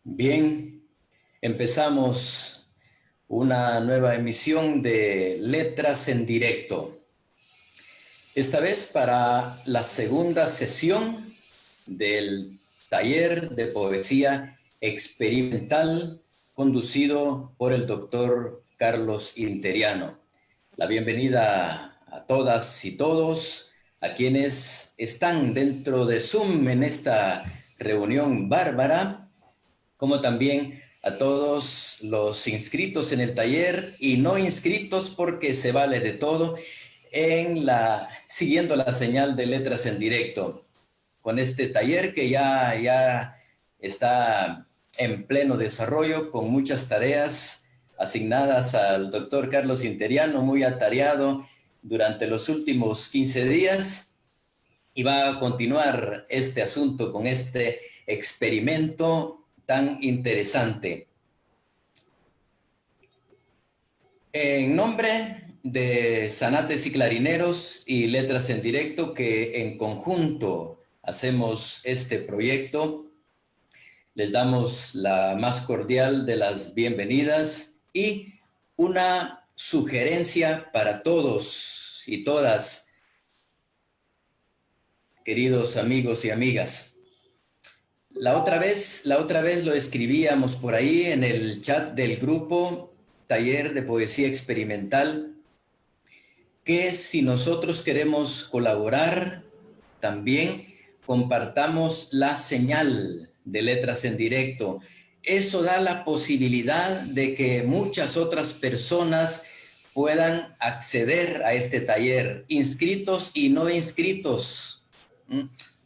Bien, empezamos una nueva emisión de Letras en Directo. Esta vez para la segunda sesión del taller de poesía experimental conducido por el doctor Carlos Interiano. La bienvenida a todas y todos, a quienes están dentro de Zoom en esta reunión bárbara, como también a todos los inscritos en el taller y no inscritos, porque se vale de todo, siguiendo la señal de Letras en Directo, con este taller que ya está en pleno desarrollo, con muchas tareas asignadas al doctor Carlos Interiano, muy atareado durante los últimos 15 días, y va a continuar este asunto con este experimento tan interesante. En nombre de Zanates y Clarineros y Letras en Directo, que en conjunto hacemos este proyecto, les damos la más cordial de las bienvenidas y una sugerencia para todos y todas, queridos amigos y amigas. La otra vez lo escribíamos por ahí en el chat del grupo Taller de Poesía Experimental, que si nosotros queremos colaborar, también compartamos la señal de Letras en Directo. Eso da la posibilidad de que muchas otras personas puedan acceder a este taller, inscritos y no inscritos.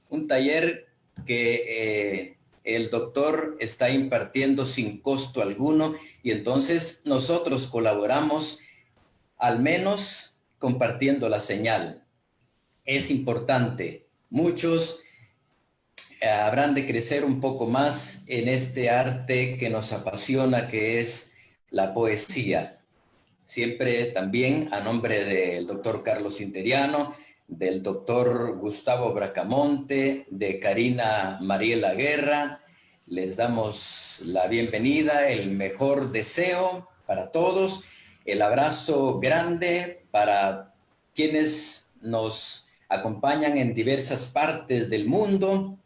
Un taller que el doctor está impartiendo sin costo alguno, y entonces nosotros colaboramos, al menos compartiendo la señal. Es importante. Muchos habrán de crecer un poco más en este arte que nos apasiona, que es la poesía. Siempre también a nombre del doctor Carlos Interiano, del doctor Gustavo Bracamonte, de Karina Mariela Guerra, les damos la bienvenida, el mejor deseo para todos, el abrazo grande para quienes nos acompañan en diversas partes del mundo.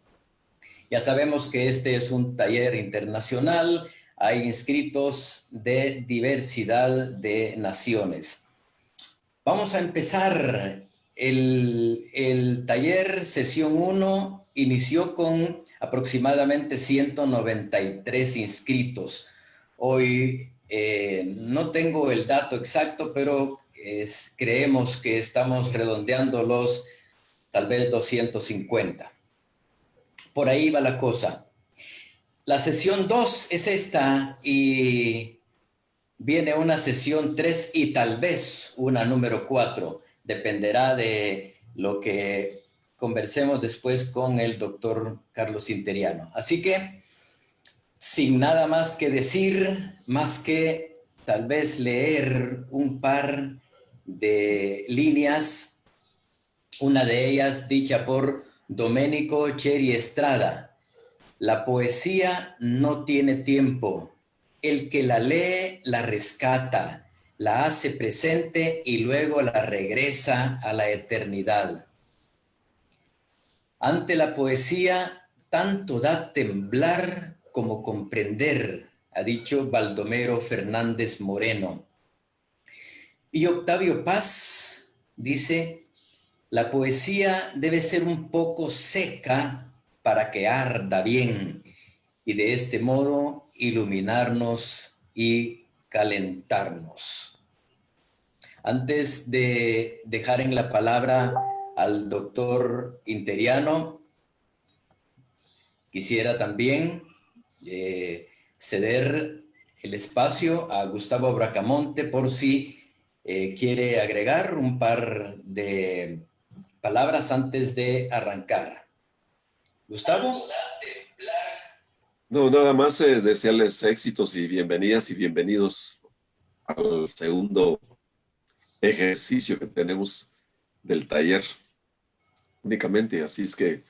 Ya sabemos que este es un taller internacional, hay inscritos de diversidad de naciones. Vamos a empezar. El taller sesión 1 inició con aproximadamente 193 inscritos. Hoy no tengo el dato exacto, pero creemos que estamos redondeando los tal vez 250. Por ahí va la cosa. La sesión 2 es esta, y viene una sesión 3 y tal vez una número 4. Dependerá de lo que conversemos después con el doctor Carlos Interiano. Así que, sin nada más que decir, más que tal vez leer un par de líneas, una de ellas dicha por Domenico Cheri Estrada: la poesía no tiene tiempo. El que la lee la rescata, la hace presente y luego la regresa a la eternidad. Ante la poesía, tanto da temblar como comprender, ha dicho Baldomero Fernández Moreno. Y Octavio Paz dice: la poesía debe ser un poco seca para que arda bien, y de este modo iluminarnos y calentarnos. Antes de dejar en la palabra al doctor Interiano, quisiera también ceder el espacio a Gustavo Bracamonte por si quiere agregar un par de palabras antes de arrancar. Gustavo. No, nada más desearles éxitos y bienvenidas y bienvenidos al segundo ejercicio que tenemos del taller únicamente. Así es que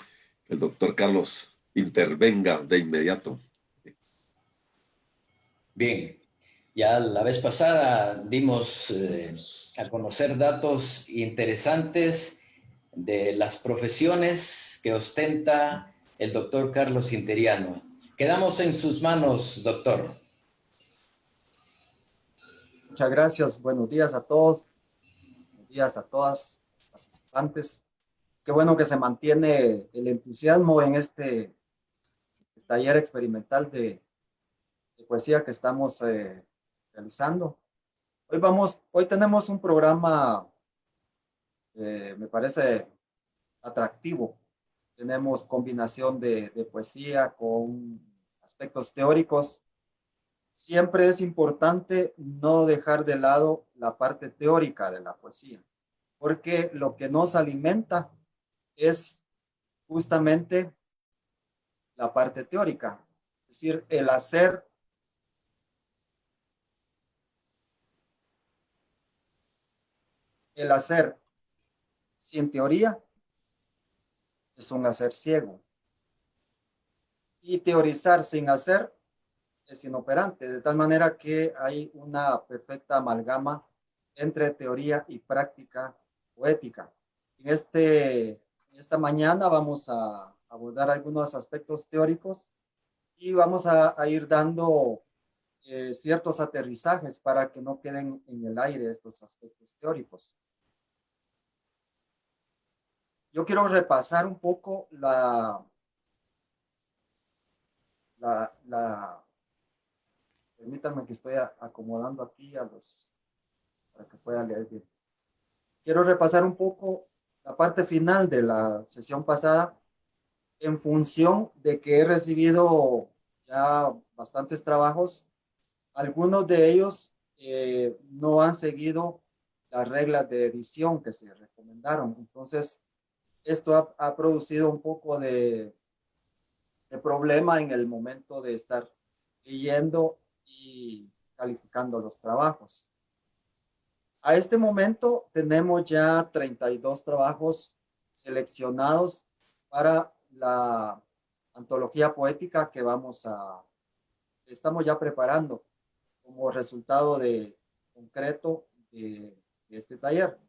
el doctor Carlos intervenga de inmediato. Bien, ya la vez pasada dimos a conocer datos interesantes de las profesiones que ostenta el doctor Carlos Interiano. Quedamos en sus manos, doctor. Muchas gracias. Buenos días a todos. Buenos días a todas las participantes. Qué bueno que se mantiene el entusiasmo en este taller experimental de poesía que estamos realizando. Hoy tenemos un programa, me parece atractivo. Tenemos combinación de poesía con aspectos teóricos. Siempre es importante no dejar de lado la parte teórica de la poesía, porque lo que nos alimenta es justamente la parte teórica, es decir, el hacer sin teoría es un hacer ciego, y teorizar sin hacer es inoperante, de tal manera que hay una perfecta amalgama entre teoría y práctica poética. En esta mañana vamos a abordar algunos aspectos teóricos y vamos a ir dando ciertos aterrizajes para que no queden en el aire estos aspectos teóricos. Yo quiero repasar un poco permítanme que estoy acomodando aquí para que pueda leer bien. Quiero repasar un poco la parte final de la sesión pasada en función de que he recibido ya bastantes trabajos. Algunos de ellos no han seguido las reglas de edición que se recomendaron. Entonces, esto ha producido un poco de problema en el momento de estar leyendo y calificando los trabajos. A este momento tenemos ya 32 trabajos seleccionados para la antología poética que estamos ya preparando como resultado concreto de este taller.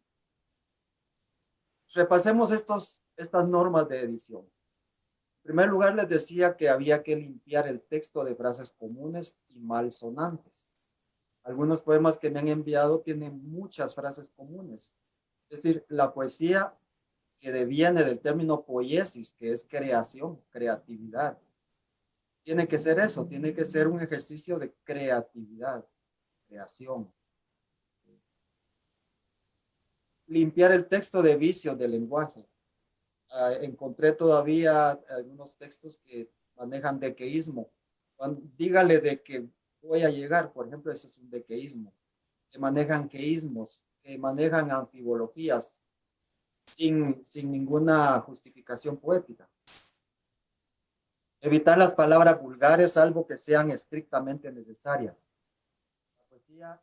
Repasemos estas normas de edición. En primer lugar, les decía que había que limpiar el texto de frases comunes y malsonantes. Algunos poemas que me han enviado tienen muchas frases comunes. Es decir, la poesía que deviene del término poiesis, que es creación, creatividad. Tiene que ser eso, tiene que ser un ejercicio de creatividad, creación. Limpiar el texto de vicios del lenguaje. Encontré todavía algunos textos que manejan dequeísmo. Dígale de que voy a llegar, por ejemplo, ese es un dequeísmo. Que manejan queísmos, que manejan anfibologías sin ninguna justificación poética. Evitar las palabras vulgares, salvo que sean estrictamente necesarias. La poesía es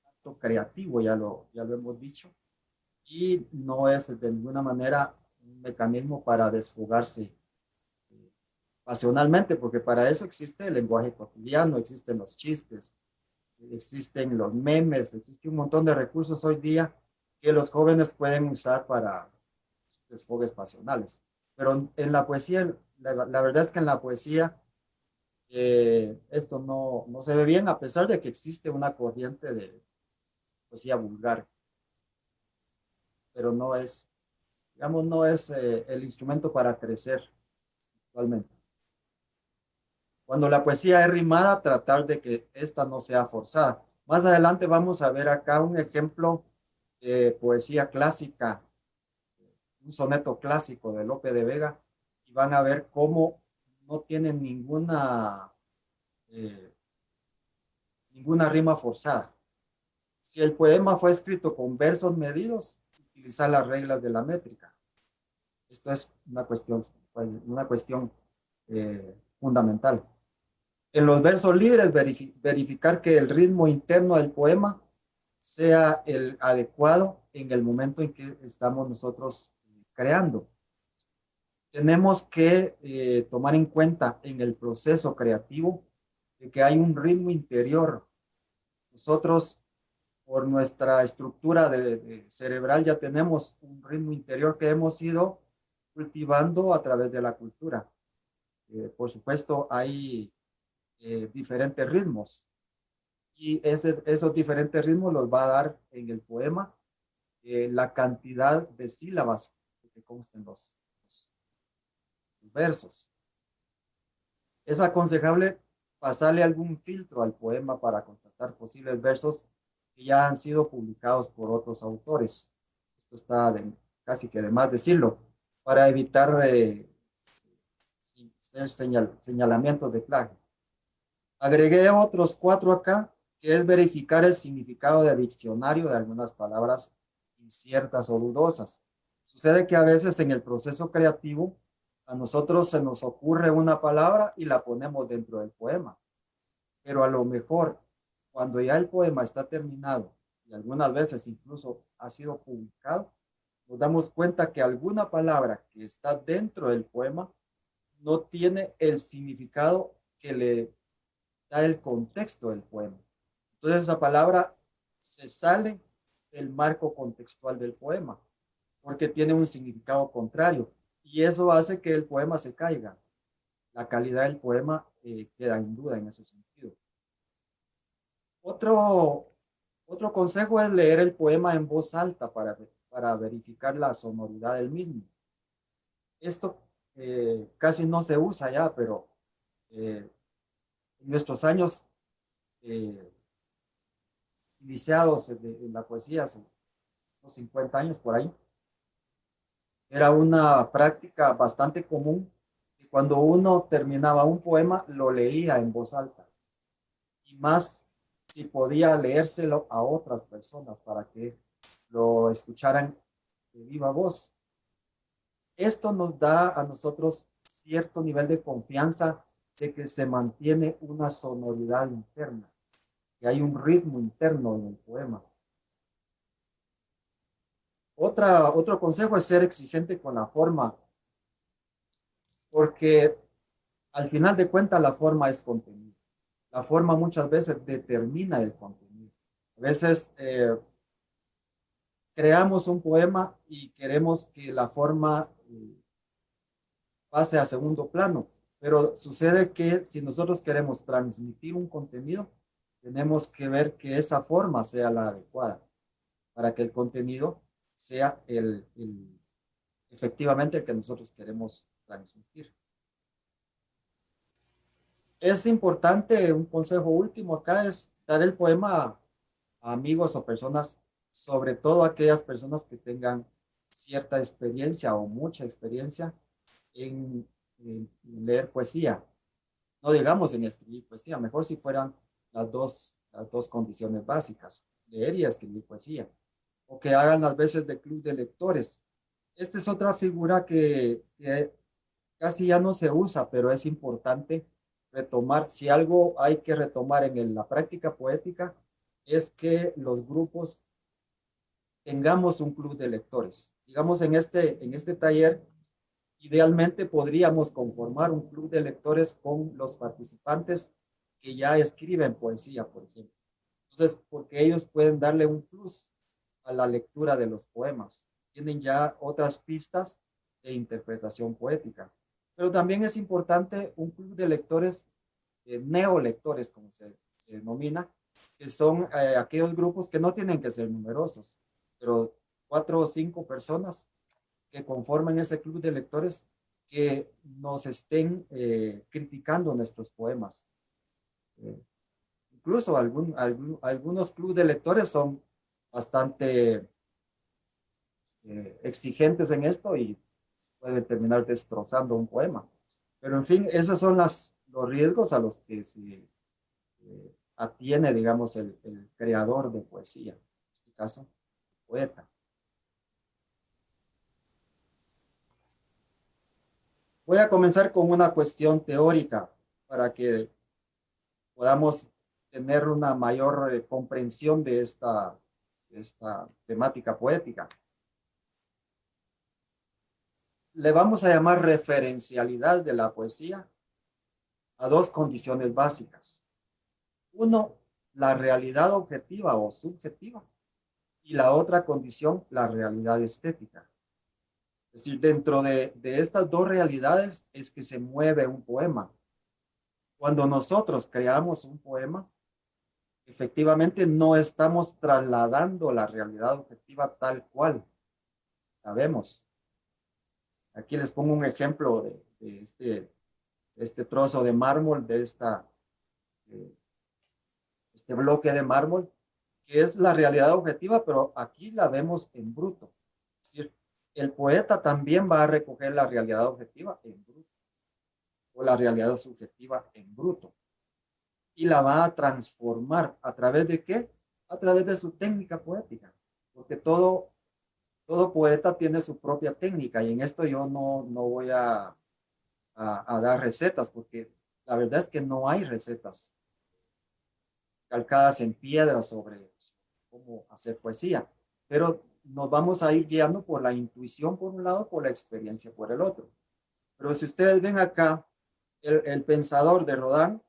un acto creativo, ya lo hemos dicho, y no es de ninguna manera un mecanismo para desfogarse pasionalmente, porque para eso existe el lenguaje cotidiano, existen los chistes, existen los memes, existe un montón de recursos hoy día que los jóvenes pueden usar para desfogues pasionales. Pero en la poesía, la verdad es que en la poesía esto no se ve bien, a pesar de que existe una corriente de poesía vulgar, pero no es, digamos, no es el instrumento para crecer actualmente. Cuando la poesía es rimada, tratar de que esta no sea forzada. Más adelante vamos a ver acá un ejemplo de poesía clásica, un soneto clásico de Lope de Vega, y van a ver cómo no tiene ninguna rima forzada. Si el poema fue escrito con versos medidos, utilizar las reglas de la métrica. Esto es una cuestión fundamental. En los versos libres, verificar que el ritmo interno del poema sea el adecuado en el momento en que estamos nosotros creando. Tenemos que tomar en cuenta en el proceso creativo de que hay un ritmo interior. Nosotros, por nuestra estructura de cerebral, ya tenemos un ritmo interior que hemos ido cultivando a través de la cultura. Por supuesto, hay diferentes ritmos y esos diferentes ritmos los va a dar en el poema la cantidad de sílabas que consten los versos. Es aconsejable pasarle algún filtro al poema para constatar posibles versos que ya han sido publicados por otros autores. Esto está casi que de más decirlo, para evitar señalamientos de plagio. Agregué otros 4 acá, que es verificar el significado de diccionario de algunas palabras inciertas o dudosas. Sucede que a veces en el proceso creativo a nosotros se nos ocurre una palabra y la ponemos dentro del poema. Pero a lo mejor, cuando ya el poema está terminado y algunas veces incluso ha sido publicado, nos damos cuenta que alguna palabra que está dentro del poema no tiene el significado que le da el contexto del poema. Entonces esa palabra se sale del marco contextual del poema porque tiene un significado contrario y eso hace que el poema se caiga. La calidad del poema queda en duda en ese sentido. Otro consejo es leer el poema en voz alta para verificar la sonoridad del mismo. Esto casi no se usa ya, pero en nuestros años iniciados en la poesía, hace unos 50 años por ahí, era una práctica bastante común y cuando uno terminaba un poema lo leía en voz alta y más si podía leérselo a otras personas para que lo escucharan de viva voz. Esto nos da a nosotros cierto nivel de confianza de que se mantiene una sonoridad interna, que hay un ritmo interno en el poema. Otro consejo es ser exigente con la forma, porque al final de cuentas la forma es contenido. La forma muchas veces determina el contenido. A veces creamos un poema y queremos que la forma pase a segundo plano, pero sucede que si nosotros queremos transmitir un contenido, tenemos que ver que esa forma sea la adecuada para que el contenido sea efectivamente el que nosotros queremos transmitir. Es importante, un consejo último acá es dar el poema a amigos o personas, sobre todo aquellas personas que tengan cierta experiencia o mucha experiencia en leer poesía. No digamos en escribir poesía, mejor si fueran las dos condiciones básicas, leer y escribir poesía, o que hagan las veces de club de lectores. Esta es otra figura que casi ya no se usa, pero es importante retomar. Si algo hay que retomar en la práctica poética, es que los grupos tengamos un club de lectores. Digamos, en este taller, idealmente podríamos conformar un club de lectores con los participantes que ya escriben poesía, por ejemplo. Entonces, porque ellos pueden darle un plus a la lectura de los poemas. Tienen ya otras pistas de interpretación poética. Pero también es importante un club de lectores, neolectores, como se denomina, que son aquellos grupos que no tienen que ser numerosos, pero 4 o 5 personas que conformen ese club de lectores que nos estén criticando nuestros poemas. Incluso algunos clubes de lectores son bastante exigentes en esto y pueden terminar destrozando un poema. Pero en fin, esos son los riesgos a los que se atiene, digamos, el creador de poesía, en este caso, el poeta. Voy a comenzar con una cuestión teórica para que podamos tener una mayor comprensión de esta temática poética. Le vamos a llamar referencialidad de la poesía a dos condiciones básicas. Uno, la realidad objetiva o subjetiva, y la otra condición, la realidad estética. Es decir, dentro de estas dos realidades es que se mueve un poema. Cuando nosotros creamos un poema, efectivamente no estamos trasladando la realidad objetiva tal cual la vemos. Aquí les pongo un ejemplo de este trozo de mármol, eh, este bloque de mármol, que es la realidad objetiva, pero aquí la vemos en bruto. Es decir, el poeta también va a recoger la realidad objetiva en bruto, o la realidad subjetiva en bruto, y la va a transformar. ¿A través de qué? A través de su técnica poética, porque todo poeta tiene su propia técnica, y en esto yo no voy a dar recetas, porque la verdad es que no hay recetas calcadas en piedra sobre cómo hacer poesía, pero nos vamos a ir guiando por la intuición por un lado, por la experiencia por el otro. Pero si ustedes ven acá, el pensador de Rodin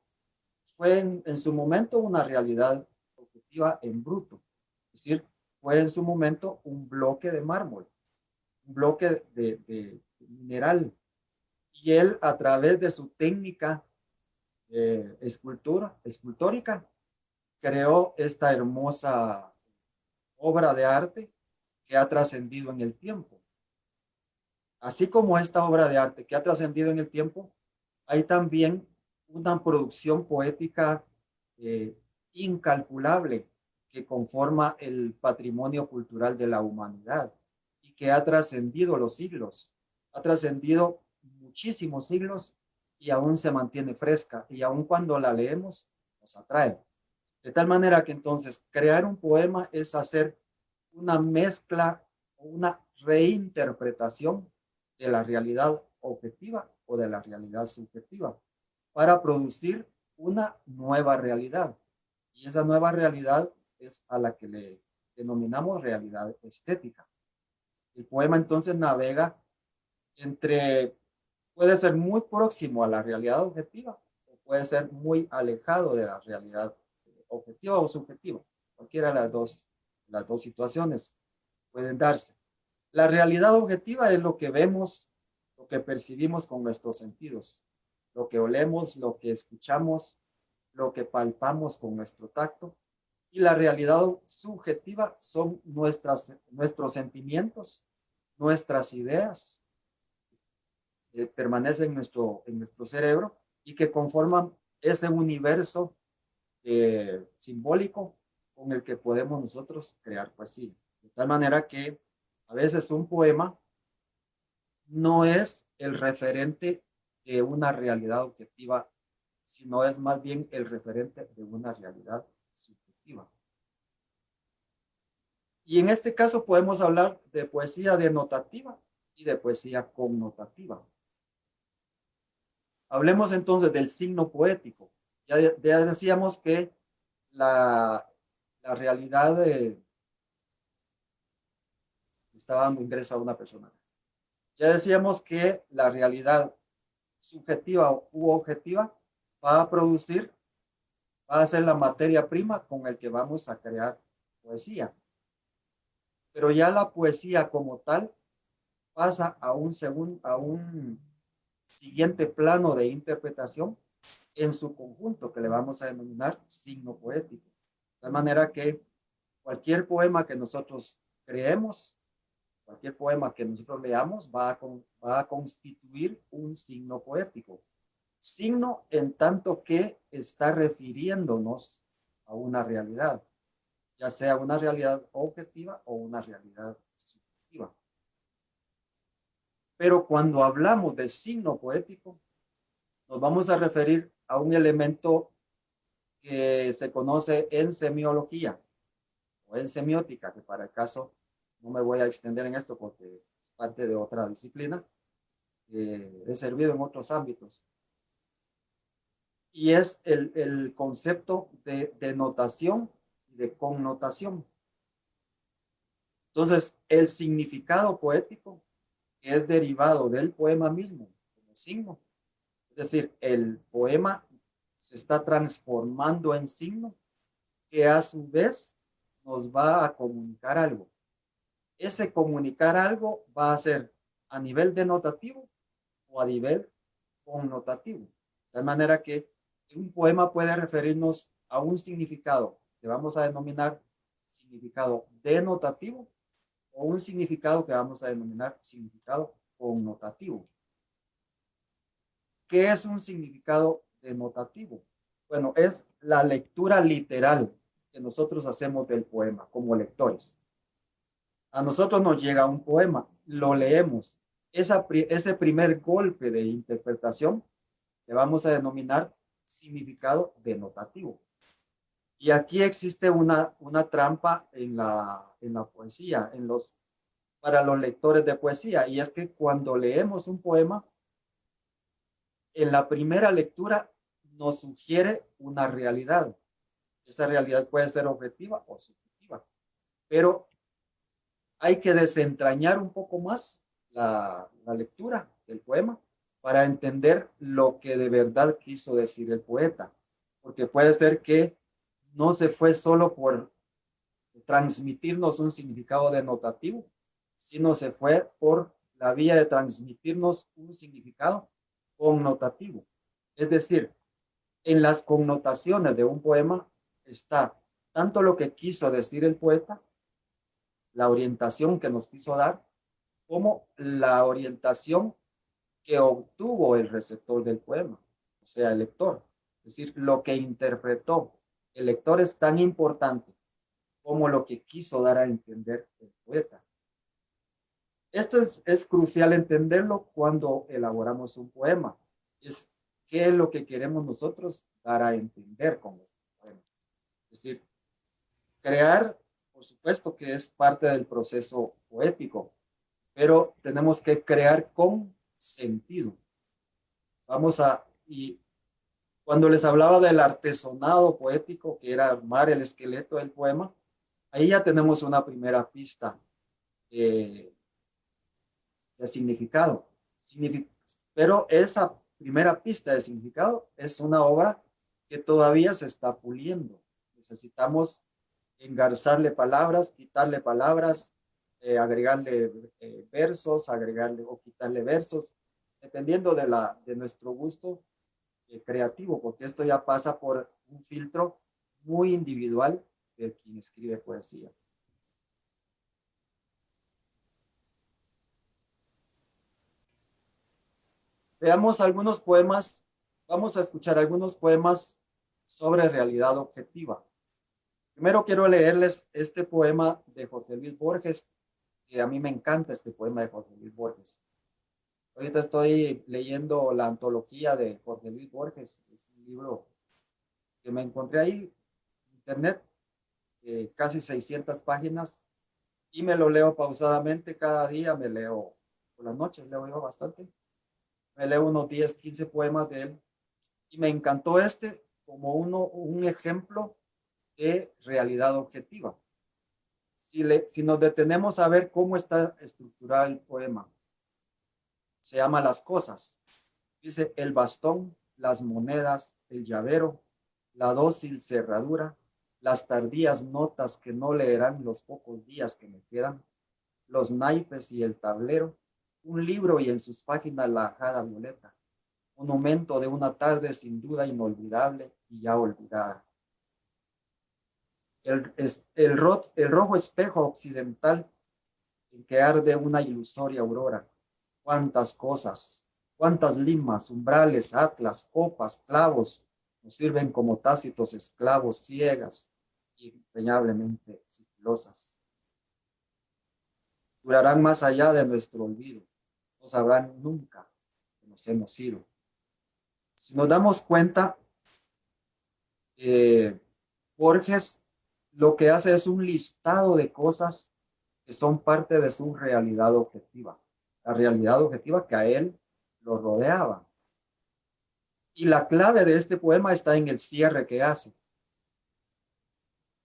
fue en su momento una realidad objetiva en bruto, es decir, fue en su momento un bloque de mármol, un bloque de mineral, y él a través de su técnica escultórica creó esta hermosa obra de arte que ha trascendido en el tiempo. Así como esta obra de arte que ha trascendido en el tiempo, hay también una producción poética eh, incalculable que conforma el patrimonio cultural de la humanidad y que ha trascendido los siglos, ha trascendido muchísimos siglos y aún se mantiene fresca y aún cuando la leemos nos atrae. De tal manera que entonces crear un poema es hacer una mezcla o una reinterpretación de la realidad objetiva o de la realidad subjetiva para producir una nueva realidad. Y esa nueva realidad es a la que le denominamos realidad estética. El poema entonces navega entre, puede ser muy próximo a la realidad objetiva o puede ser muy alejado de la realidad objetiva o subjetiva. Cualquiera de las dos situaciones pueden darse. La realidad objetiva es lo que vemos, lo que percibimos con nuestros sentidos, lo que olemos, lo que escuchamos, lo que palpamos con nuestro tacto. Y la realidad subjetiva son nuestros sentimientos, nuestras ideas, que permanecen en nuestro cerebro y que conforman ese universo simbólico con el que podemos nosotros crear poesía. De tal manera que a veces un poema no es el referente de una realidad objetiva, sino es más bien el referente de una realidad subjetiva. Y en este caso podemos hablar de poesía denotativa y de poesía connotativa. Hablemos entonces del signo poético. Ya decíamos que la realidad estaba dando ingreso a una persona. Ya decíamos que la realidad subjetiva u objetiva va a producir, va a ser la materia prima con el que vamos a crear poesía. Pero ya la poesía como tal pasa a un siguiente plano de interpretación en su conjunto, que le vamos a denominar signo poético. De tal manera que cualquier poema que nosotros creemos, cualquier poema que nosotros leamos va a constituir un signo poético. Signo en tanto que está refiriéndonos a una realidad, ya sea una realidad objetiva o una realidad subjetiva. Pero cuando hablamos de signo poético, nos vamos a referir a un elemento que se conoce en semiología o en semiótica, que para el caso no me voy a extender en esto porque es parte de otra disciplina. He servido en otros ámbitos. Y es el concepto de denotación y de connotación. Entonces, el significado poético es derivado del poema mismo, como signo. Es decir, el poema se está transformando en signo que a su vez nos va a comunicar algo. Ese comunicar algo va a ser a nivel denotativo o a nivel connotativo. De tal manera que un poema puede referirnos a un significado que vamos a denominar significado denotativo o un significado que vamos a denominar significado connotativo. ¿Qué es un significado denotativo? Bueno, es la lectura literal que nosotros hacemos del poema como lectores. A nosotros nos llega un poema, lo leemos. Ese primer golpe de interpretación le vamos a denominar significado denotativo. Y aquí existe una trampa en la poesía, para los lectores de poesía, y es que cuando leemos un poema, en la primera lectura nos sugiere una realidad. Esa realidad puede ser objetiva o subjetiva, pero hay que desentrañar un poco más la lectura del poema para entender lo que de verdad quiso decir el poeta, porque puede ser que no se fue solo por transmitirnos un significado denotativo, sino se fue por la vía de transmitirnos un significado connotativo. Es decir, en las connotaciones de un poema está tanto lo que quiso decir el poeta, la orientación que nos quiso dar, como la orientación que obtuvo el receptor del poema, o sea, el lector. Es decir, lo que interpretó el lector es tan importante como lo que quiso dar a entender el poeta. Esto es crucial entenderlo cuando elaboramos un poema. Es qué es lo que queremos nosotros dar a entender con este poema. Es decir, crear, por supuesto que es parte del proceso poético, pero tenemos que crear con sentido. Y cuando les hablaba del artesonado poético, que era armar el esqueleto del poema, ahí ya tenemos una primera pista de significado. Pero esa primera pista de significado es una obra que todavía se está puliendo. Necesitamos engarzarle palabras, quitarle palabras, agregarle versos, agregarle o quitarle versos, dependiendo de nuestro gusto creativo, porque esto ya pasa por un filtro muy individual de quien escribe poesía. Veamos algunos poemas, vamos a escuchar algunos poemas sobre realidad objetiva. Primero quiero leerles este poema de Jorge Luis Borges, que a mí me encanta este poema de Jorge Luis Borges. Ahorita estoy leyendo la antología de Jorge Luis Borges, es un libro que me encontré ahí en internet, casi 600 páginas, y me lo leo pausadamente cada día, me leo por las noches, leo yo bastante, me leo unos 10, 15 poemas de él, y me encantó este como un ejemplo de realidad objetiva. Si nos detenemos a ver cómo está estructurado el poema, se llama Las Cosas. Dice, el bastón, las monedas, el llavero, la dócil cerradura, las tardías notas que no leerán los pocos días que me quedan, los naipes y el tablero, un libro y en sus páginas la ajada violeta, monumento de una tarde sin duda inolvidable y ya olvidada. El rojo espejo occidental en que arde una ilusoria aurora. Cuántas cosas, cuántas limas, umbrales, atlas, copas, clavos, nos sirven como tácitos esclavos, ciegas y empeñablemente sigilosas. Durarán más allá de nuestro olvido, no sabrán nunca que nos hemos ido. Si nos damos cuenta, Borges lo que hace es un listado de cosas que son parte de su realidad objetiva, la realidad objetiva que a él lo rodeaba. Y la clave de este poema está en el cierre que hace.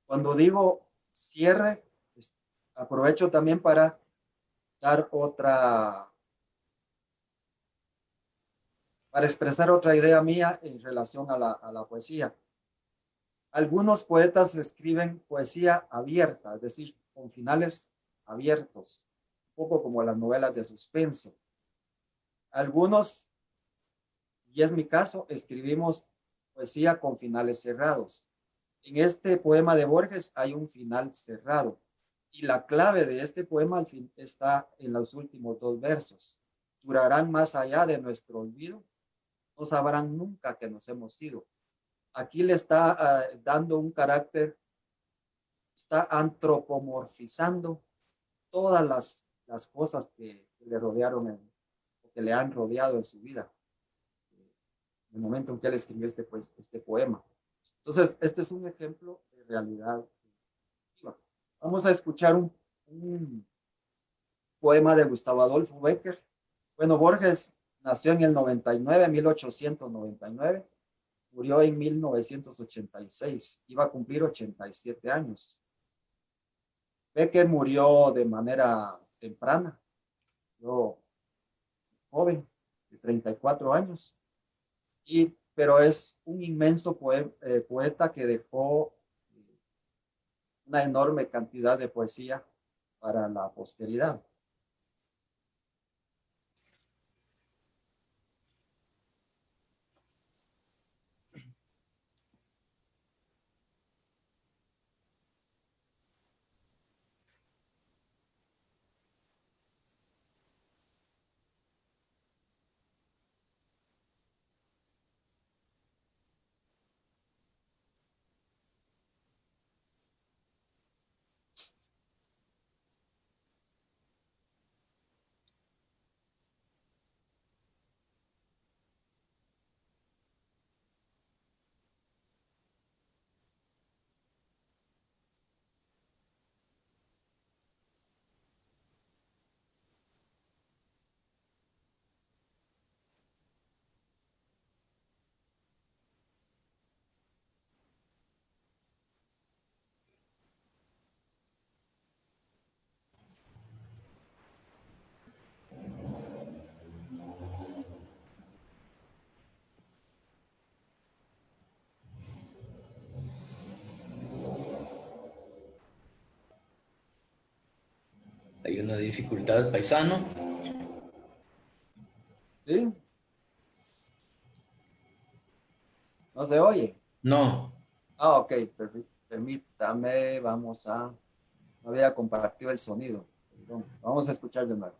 Cuando digo cierre, aprovecho también para dar para expresar otra idea mía en relación a la poesía. Algunos poetas escriben poesía abierta, es decir, con finales abiertos, un poco como las novelas de suspenso. Algunos, y es mi caso, escribimos poesía con finales cerrados. En este poema de Borges hay un final cerrado y la clave de este poema al fin está en los últimos dos versos. Durarán más allá de nuestro olvido, no sabrán nunca que nos hemos ido. Aquí le está dando un carácter, está antropomorfizando todas las cosas que le rodearon, que le han rodeado en su vida, en el momento en que él escribió este poema. Entonces, este es un ejemplo de realidad. Vamos a escuchar un poema de Gustavo Adolfo Bécquer. Bueno, Borges nació en el 99, 1899, murió en 1986, iba a cumplir 87 años. Bécquer murió de manera temprana, murió joven, de 34 años, pero es un inmenso poeta que dejó una enorme cantidad de poesía para la posteridad. Hay una dificultad, paisano. ¿Sí? ¿No se oye? No. Ah, ok, permítame, no había compartido el sonido. Perdón. Vamos a escuchar de nuevo.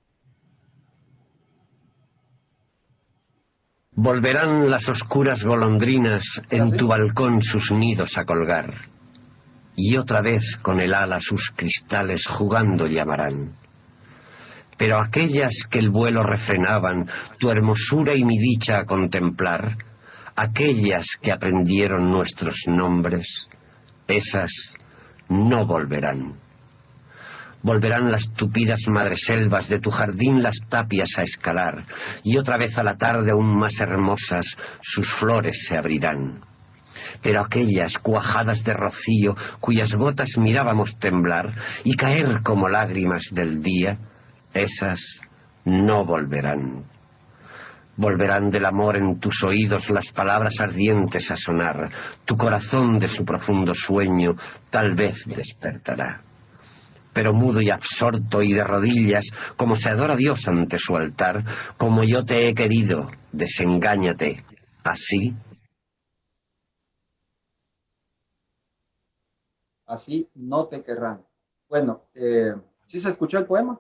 Volverán las oscuras golondrinas ¿Ahora en sí? tu balcón sus nidos a colgar, y otra vez con el ala sus cristales jugando llamarán. Pero aquellas que el vuelo refrenaban, tu hermosura y mi dicha a contemplar, aquellas que aprendieron nuestros nombres, esas no volverán. Volverán las tupidas madreselvas de tu jardín las tapias a escalar, y otra vez a la tarde aún más hermosas sus flores se abrirán. Pero aquellas cuajadas de rocío cuyas gotas mirábamos temblar y caer como lágrimas del día, esas no volverán. Volverán del amor en tus oídos las palabras ardientes a sonar, tu corazón de su profundo sueño tal vez despertará. Pero mudo y absorto y de rodillas, como se adora a Dios ante su altar, como yo te he querido, desengáñate, así. Así no te querrán. Bueno, ¿sí se escuchó el poema?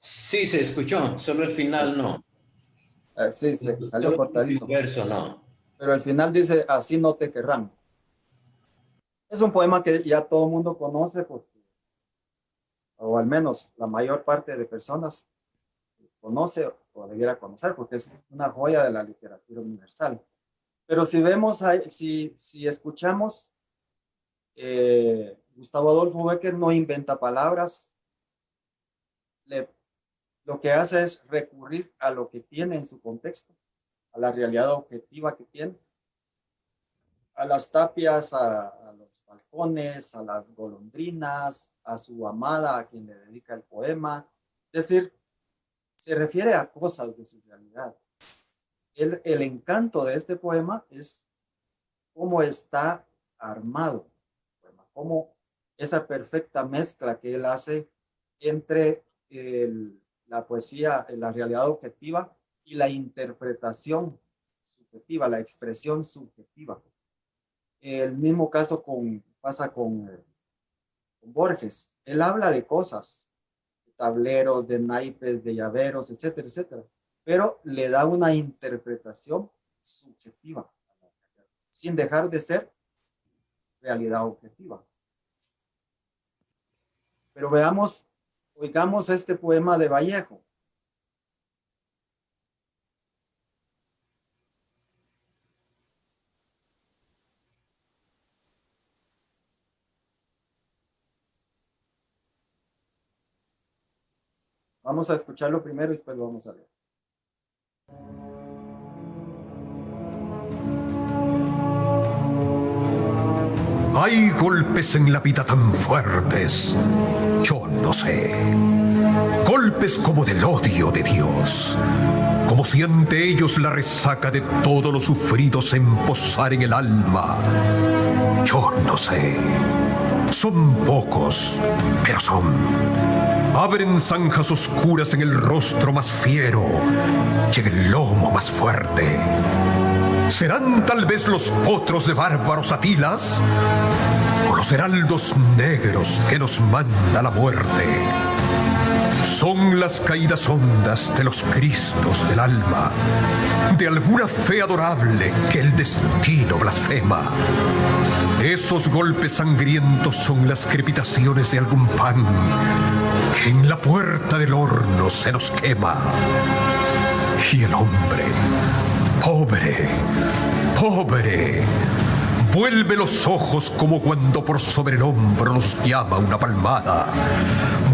Sí se escuchó, solo el final no. Sí, se salió Solo el último cortadito. verso no. Pero al final dice, así no te querrán. Es un poema que ya todo el mundo conoce, porque, o al menos la mayor parte de personas conoce o debiera conocer, porque es una joya de la literatura universal. Pero si vemos, si escuchamos, Gustavo Adolfo Bécquer no inventa palabras, lo que hace es recurrir a lo que tiene en su contexto, a la realidad objetiva que tiene, a las tapias, a los balcones, a las golondrinas, a su amada a quien le dedica el poema. Es decir, se refiere a cosas de su realidad. El encanto de este poema es cómo está armado, cómo esa perfecta mezcla que él hace entre la poesía, la realidad objetiva y la interpretación subjetiva, la expresión subjetiva. El mismo caso pasa con Borges. Él habla de cosas, de tableros, de naipes, de llaveros, etcétera, etcétera, pero le da una interpretación subjetiva, sin dejar de ser realidad objetiva. Pero oigamos este poema de Vallejo. Vamos a escucharlo primero y después lo vamos a leer. Hay golpes en la vida tan fuertes, yo no sé. Golpes como del odio de Dios, como si ante ellos la resaca de todo lo sufrido se emposara en el alma. Yo no sé. Son pocos, pero son. Abren zanjas oscuras en el rostro más fiero y en el lomo más fuerte. ¿Serán tal vez los potros de bárbaros Atilas? ¿O los heraldos negros que nos manda la muerte? Son las caídas hondas de los Cristos del alma, de alguna fe adorable que el destino blasfema. Esos golpes sangrientos son las crepitaciones de algún pan que en la puerta del horno se nos quema. Y el hombre, pobre, pobre, vuelve los ojos como cuando por sobre el hombro nos llama una palmada.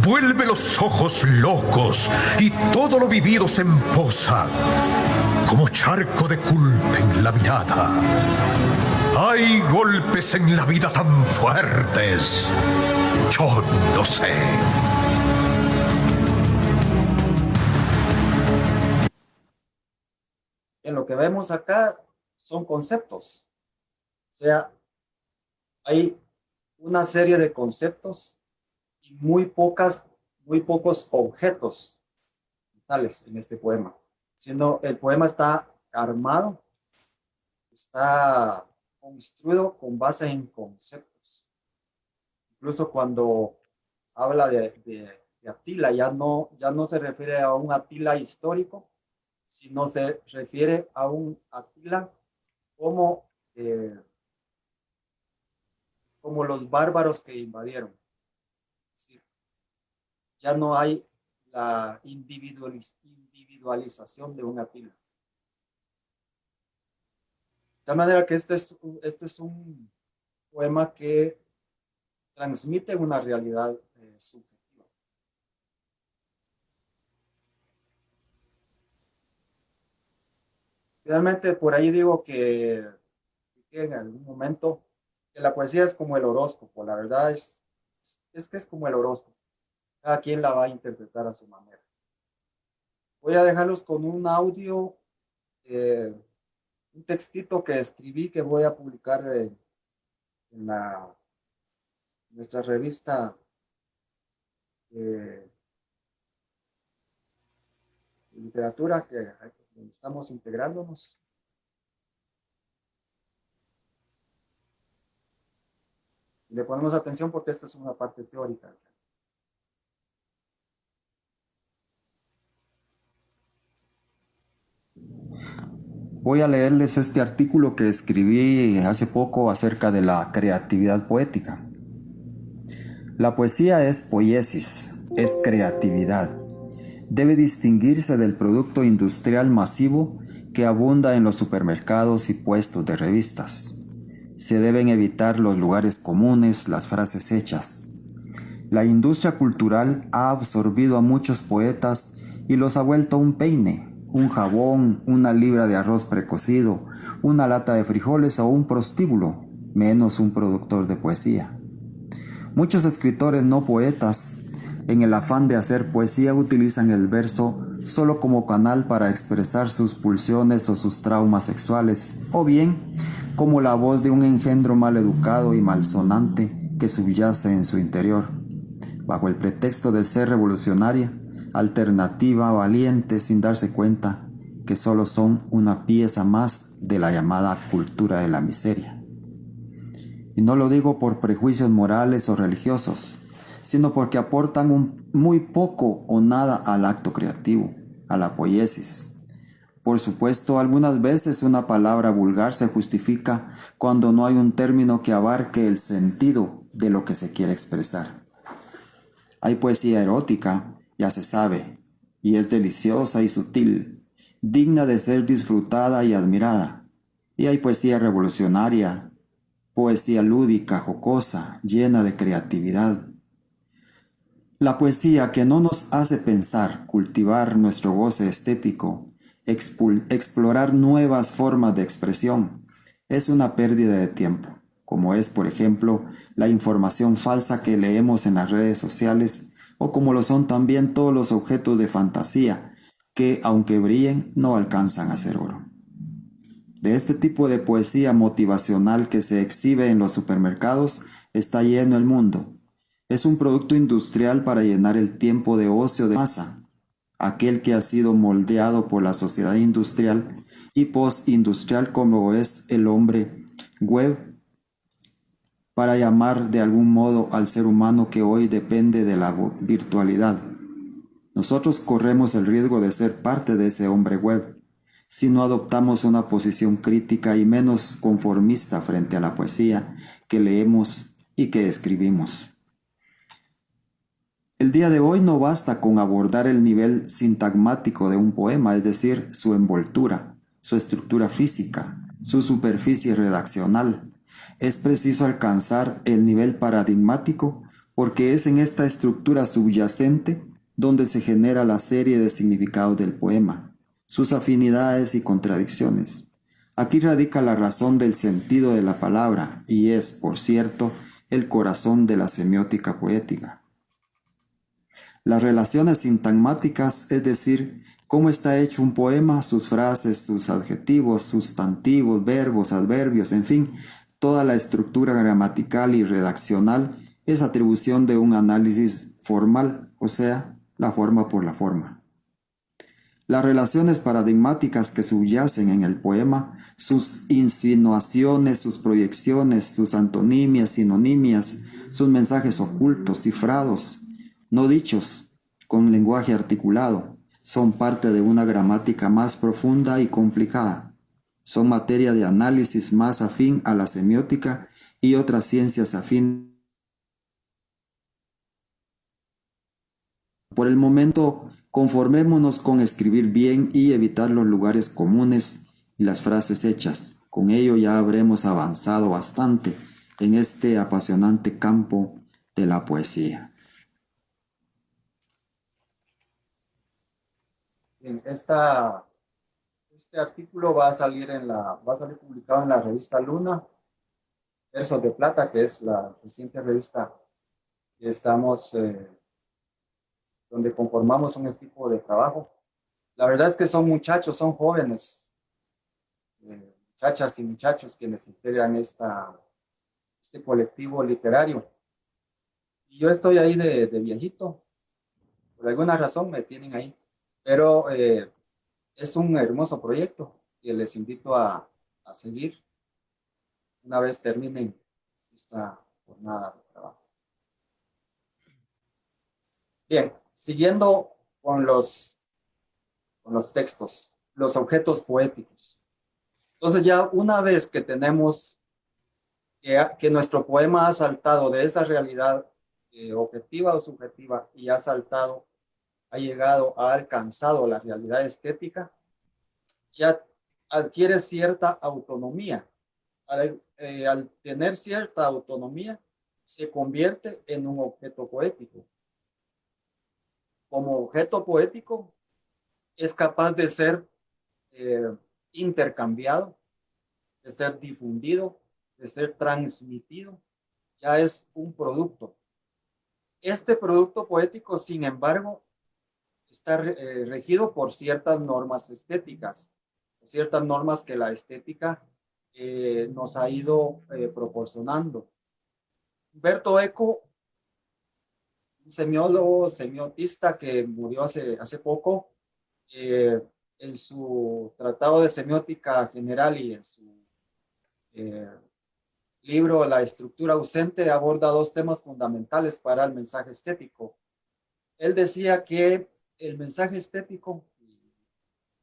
Vuelve los ojos locos y todo lo vivido se emposa como charco de culpa en la mirada. Hay golpes en la vida tan fuertes, yo no sé. En lo que vemos acá son conceptos. O sea, hay una serie de conceptos y muy pocos objetos tales en este poema. Siendo el poema está armado, está construido con base en conceptos. Incluso cuando habla de Atila, ya no se refiere a un Atila histórico, sino se refiere a un Atila como los bárbaros que invadieron. Es decir, ya no hay la individualización de un Atila. De tal manera que este es un poema que transmite una realidad subjetiva. Realmente por ahí digo que en algún momento que la poesía es como el horóscopo. La verdad es que es como el horóscopo. Cada quien la va a interpretar a su manera. Voy a dejarlos con un audio, un textito que escribí que voy a publicar en nuestra revista de literatura que estamos integrándonos. Y le ponemos atención porque esta es una parte teórica. Voy a leerles este artículo que escribí hace poco acerca de la creatividad poética. La poesía es poiesis, es creatividad. Debe distinguirse del producto industrial masivo que abunda en los supermercados y puestos de revistas. Se deben evitar los lugares comunes, las frases hechas. La industria cultural ha absorbido a muchos poetas y los ha vuelto un peine, un jabón, una libra de arroz precocido, una lata de frijoles o un prostíbulo, menos un productor de poesía. Muchos escritores no poetas, en el afán de hacer poesía, utilizan el verso solo como canal para expresar sus pulsiones o sus traumas sexuales, o bien como la voz de un engendro mal educado y malsonante que subyace en su interior, bajo el pretexto de ser revolucionaria, alternativa, valiente, sin darse cuenta que solo son una pieza más de la llamada cultura de la miseria. Y no lo digo por prejuicios morales o religiosos, sino porque aportan muy poco o nada al acto creativo, a la poiesis. Por supuesto, algunas veces una palabra vulgar se justifica cuando no hay un término que abarque el sentido de lo que se quiere expresar. Hay poesía erótica, ya se sabe, y es deliciosa y sutil, digna de ser disfrutada y admirada. Y hay poesía revolucionaria, poesía lúdica, jocosa, llena de creatividad. La poesía que no nos hace pensar, cultivar nuestro goce estético, explorar nuevas formas de expresión, es una pérdida de tiempo, como es, por ejemplo, la información falsa que leemos en las redes sociales, o como lo son también todos los objetos de fantasía, que, aunque brillen, no alcanzan a ser oro. De este tipo de poesía motivacional que se exhibe en los supermercados está lleno el mundo. Es un producto industrial para llenar el tiempo de ocio de masa, aquel que ha sido moldeado por la sociedad industrial y postindustrial como es el hombre web, para llamar de algún modo al ser humano que hoy depende de la virtualidad. Nosotros corremos el riesgo de ser parte de ese hombre web si no adoptamos una posición crítica y menos conformista frente a la poesía que leemos y que escribimos. El día de hoy no basta con abordar el nivel sintagmático de un poema, es decir, su envoltura, su estructura física, su superficie redaccional. Es preciso alcanzar el nivel paradigmático porque es en esta estructura subyacente donde se genera la serie de significados del poema, sus afinidades y contradicciones. Aquí radica la razón del sentido de la palabra y es, por cierto, el corazón de la semiótica poética. Las relaciones sintagmáticas, es decir, cómo está hecho un poema, sus frases, sus adjetivos, sustantivos, verbos, adverbios, en fin, toda la estructura gramatical y redaccional es atribución de un análisis formal, o sea, la forma por la forma. Las relaciones paradigmáticas que subyacen en el poema, sus insinuaciones, sus proyecciones, sus antonimias, sinonimias, sus mensajes ocultos, cifrados, no dichos, con lenguaje articulado, son parte de una gramática más profunda y complicada. Son materia de análisis más afín a la semiótica y otras ciencias afín. Por el momento, conformémonos con escribir bien y evitar los lugares comunes y las frases hechas. Con ello ya habremos avanzado bastante en este apasionante campo de la poesía. Bien, este artículo va a salir publicado en la revista Luna, Versos de Plata, que es la reciente revista que donde conformamos un equipo de trabajo. La verdad es que son muchachos, son jóvenes, muchachas y muchachos quienes integran este colectivo literario. Y yo estoy ahí de viejito, por alguna razón me tienen ahí, pero es un hermoso proyecto que les invito a seguir una vez terminen esta jornada de trabajo. Bien, siguiendo con los textos, los objetos poéticos. Entonces ya una vez que tenemos que nuestro poema ha saltado de esa realidad objetiva o subjetiva y ha alcanzado la realidad estética, ya adquiere cierta autonomía. Al tener cierta autonomía, se convierte en un objeto poético. Como objeto poético, es capaz de ser intercambiado, de ser difundido, de ser transmitido. Ya es un producto. Este producto poético, sin embargo, está regido por ciertas normas estéticas, ciertas normas que la estética nos ha ido proporcionando. Humberto Eco, un semiólogo, semiotista que murió hace poco, en su Tratado de Semiótica General y en su libro La estructura ausente, aborda dos temas fundamentales para el mensaje estético. Él decía que el mensaje estético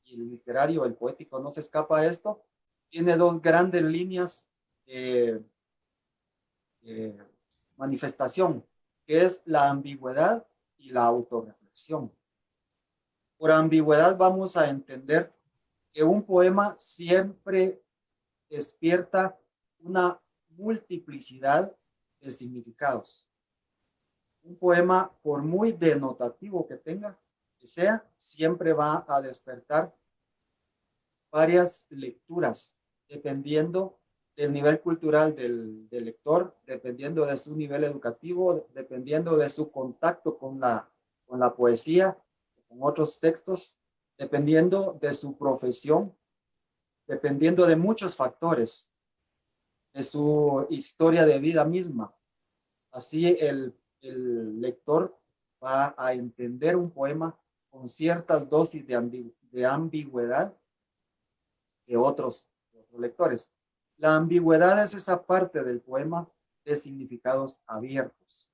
y el literario, el poético, no se escapa a esto, tiene dos grandes líneas de manifestación, que es la ambigüedad y la autorreflexión. Por ambigüedad vamos a entender que un poema siempre despierta una multiplicidad de significados. Un poema, por muy denotativo que tenga, que sea, siempre va a despertar varias lecturas, dependiendo del nivel cultural del lector, dependiendo de su nivel educativo, dependiendo de su contacto con la poesía, con otros textos, dependiendo de su profesión, dependiendo de muchos factores, de su historia de vida misma. Así el lector va a entender un poema con ciertas dosis de ambigüedad que otros lectores. La ambigüedad es esa parte del poema de significados abiertos.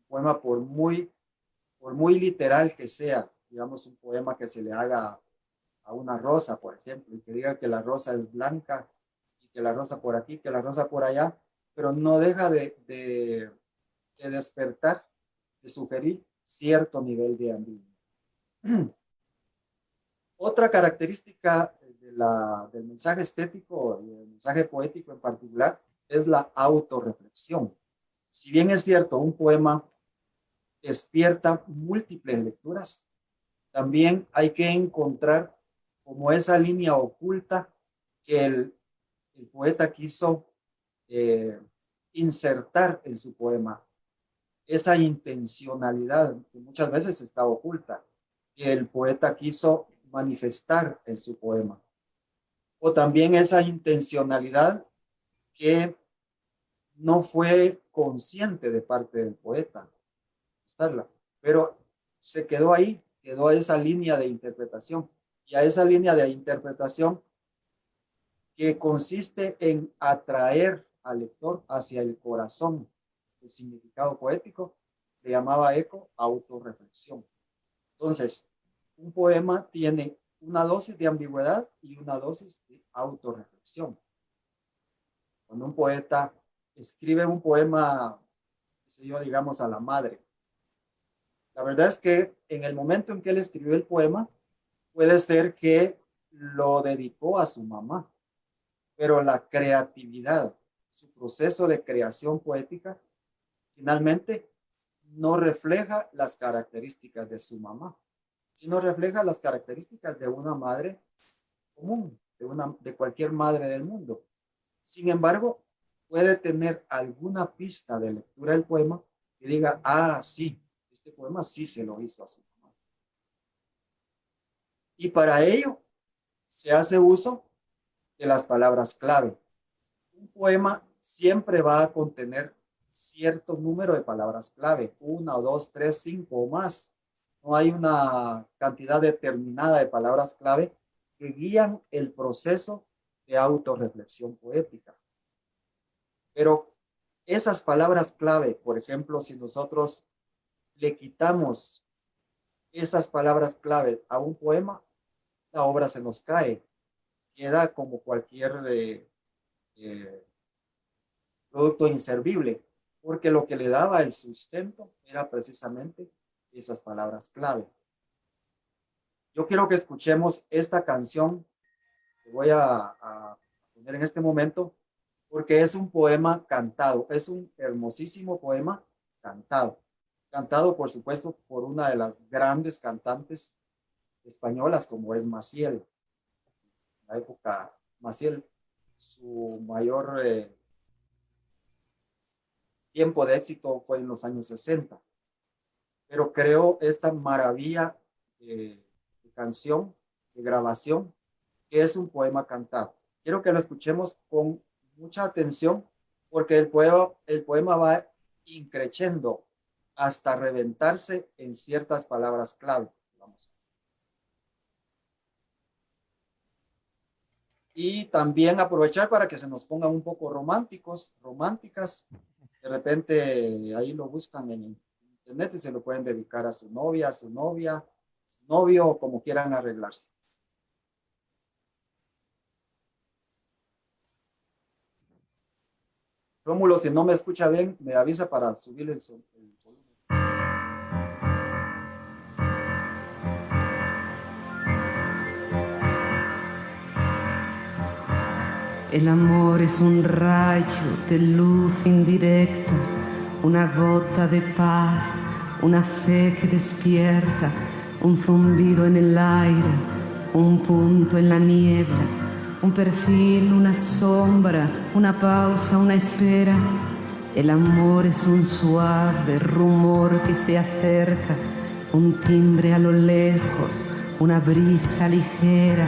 Un poema, por muy literal que sea, digamos un poema que se le haga a una rosa, por ejemplo, y que diga que la rosa es blanca, y que la rosa por aquí, que la rosa por allá, pero no deja de despertar, de sugerir cierto nivel de ambigüedad. Otra característica del mensaje estético y del mensaje poético en particular es la autorreflexión. Si bien es cierto, un poema despierta múltiples lecturas, también hay que encontrar como esa línea oculta que el poeta quiso insertar en su poema, esa intencionalidad que muchas veces está oculta, que el poeta quiso manifestar en su poema. O también esa intencionalidad que no fue consciente de parte del poeta, pero se quedó ahí, quedó esa línea de interpretación. Y a esa línea de interpretación que consiste en atraer al lector hacia el corazón del significado poético, le llamaba Eco autorreflexión. Entonces, un poema tiene una dosis de ambigüedad y una dosis de autorreflexión. Cuando un poeta escribe un poema, digamos, a la madre, la verdad es que en el momento en que él escribió el poema, puede ser que lo dedicó a su mamá, pero la creatividad, su proceso de creación poética, finalmente no refleja las características de su mamá, sino refleja las características de una madre común, de cualquier madre del mundo. Sin embargo, puede tener alguna pista de lectura del poema que diga, sí, este poema sí se lo hizo a su mamá. Y para ello se hace uso de las palabras clave. Un poema siempre va a contener cierto número de palabras clave, 1, 2, 3, 5 o más. No hay una cantidad determinada de palabras clave que guían el proceso de autorreflexión poética. Pero esas palabras clave, por ejemplo, si nosotros le quitamos esas palabras clave a un poema, la obra se nos cae. Queda como cualquier producto inservible, porque lo que le daba el sustento era precisamente esas palabras clave. Yo quiero que escuchemos esta canción que voy a poner en este momento, porque es un poema cantado, es un hermosísimo poema cantado. Cantado, por supuesto, por una de las grandes cantantes españolas, como es Maciel. En la época, Maciel, su mayor tiempo de éxito fue en los años 60. Pero creó esta maravilla de canción, de grabación, que es un poema cantado. Quiero que lo escuchemos con mucha atención porque el poema va increciendo hasta reventarse en ciertas palabras clave. Vamos. Y también aprovechar para que se nos pongan un poco románticos, románticas. De repente ahí lo buscan en internet y se lo pueden dedicar a su novia, a su novia, a su novio o como quieran arreglarse. Rómulo, si no me escucha bien, me avisa para subir el volumen. El amor es un rayo de luz indirecta, una gota de paz, una fe que despierta, un zumbido en el aire, un punto en la niebla, un perfil, una sombra, una pausa, una espera. El amor es un suave rumor que se acerca, un timbre a lo lejos, una brisa ligera,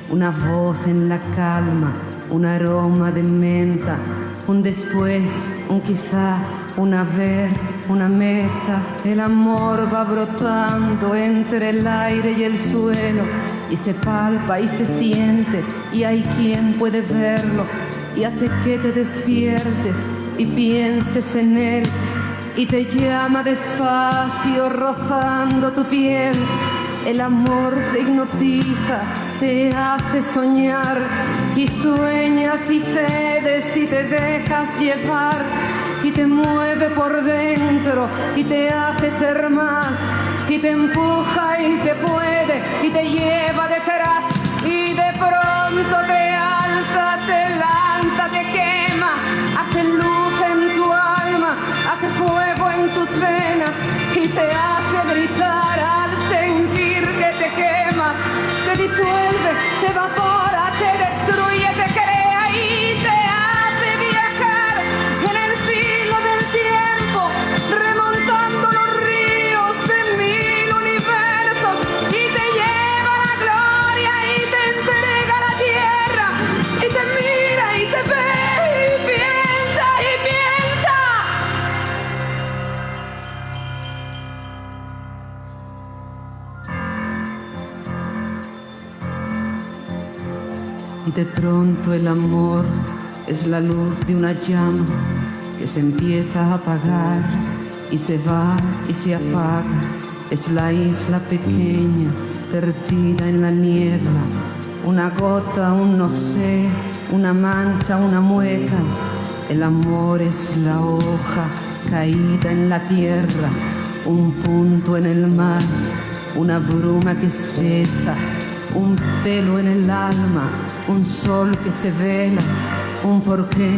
una voz en la calma, un aroma de menta, un después, un quizá, un haber, una meta. El amor va brotando entre el aire y el suelo y se palpa y se siente y hay quien puede verlo y hace que te despiertes y pienses en él y te llama despacio rozando tu piel. El amor te hipnotiza, te hace soñar y sueñas y cedes y te dejas llevar y te mueve por dentro y te hace ser más y te empuja y te puede y te lleva detrás y de pronto te alza, te lanza, te quema, hace luz en tu alma, hace fuego en tus venas y te hace gritar al sentir que te quemas, te disuelve, te evapora, te destruye, te crea y te hace viajar en el filo del tiempo, remontando los ríos de 1000 universos y te lleva a la gloria y te entrega a la tierra y te mira y te ve y piensa y piensa. Y de pronto el amor es la luz de una llama que se empieza a apagar y se va y se apaga. Es la isla pequeña, perdida en la niebla, una gota, un no sé, una mancha, una mueca. El amor es la hoja caída en la tierra, un punto en el mar, una bruma que espesa, un pelo en el alma, un sol que se vela, un porqué,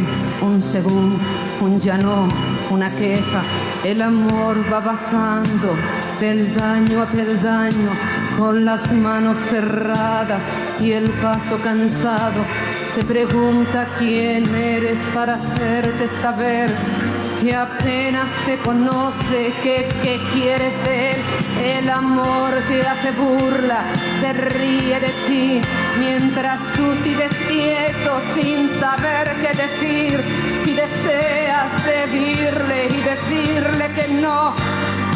un según, un ya no, una queja. El amor va bajando peldaño a peldaño con las manos cerradas y el paso cansado. Te pregunta quién eres para hacerte saber que apenas te conoce, que quieres de él. El amor te hace burla, se ríe de ti, mientras tú sigues quieto sin saber qué decir y deseas seguirle y decirle que no,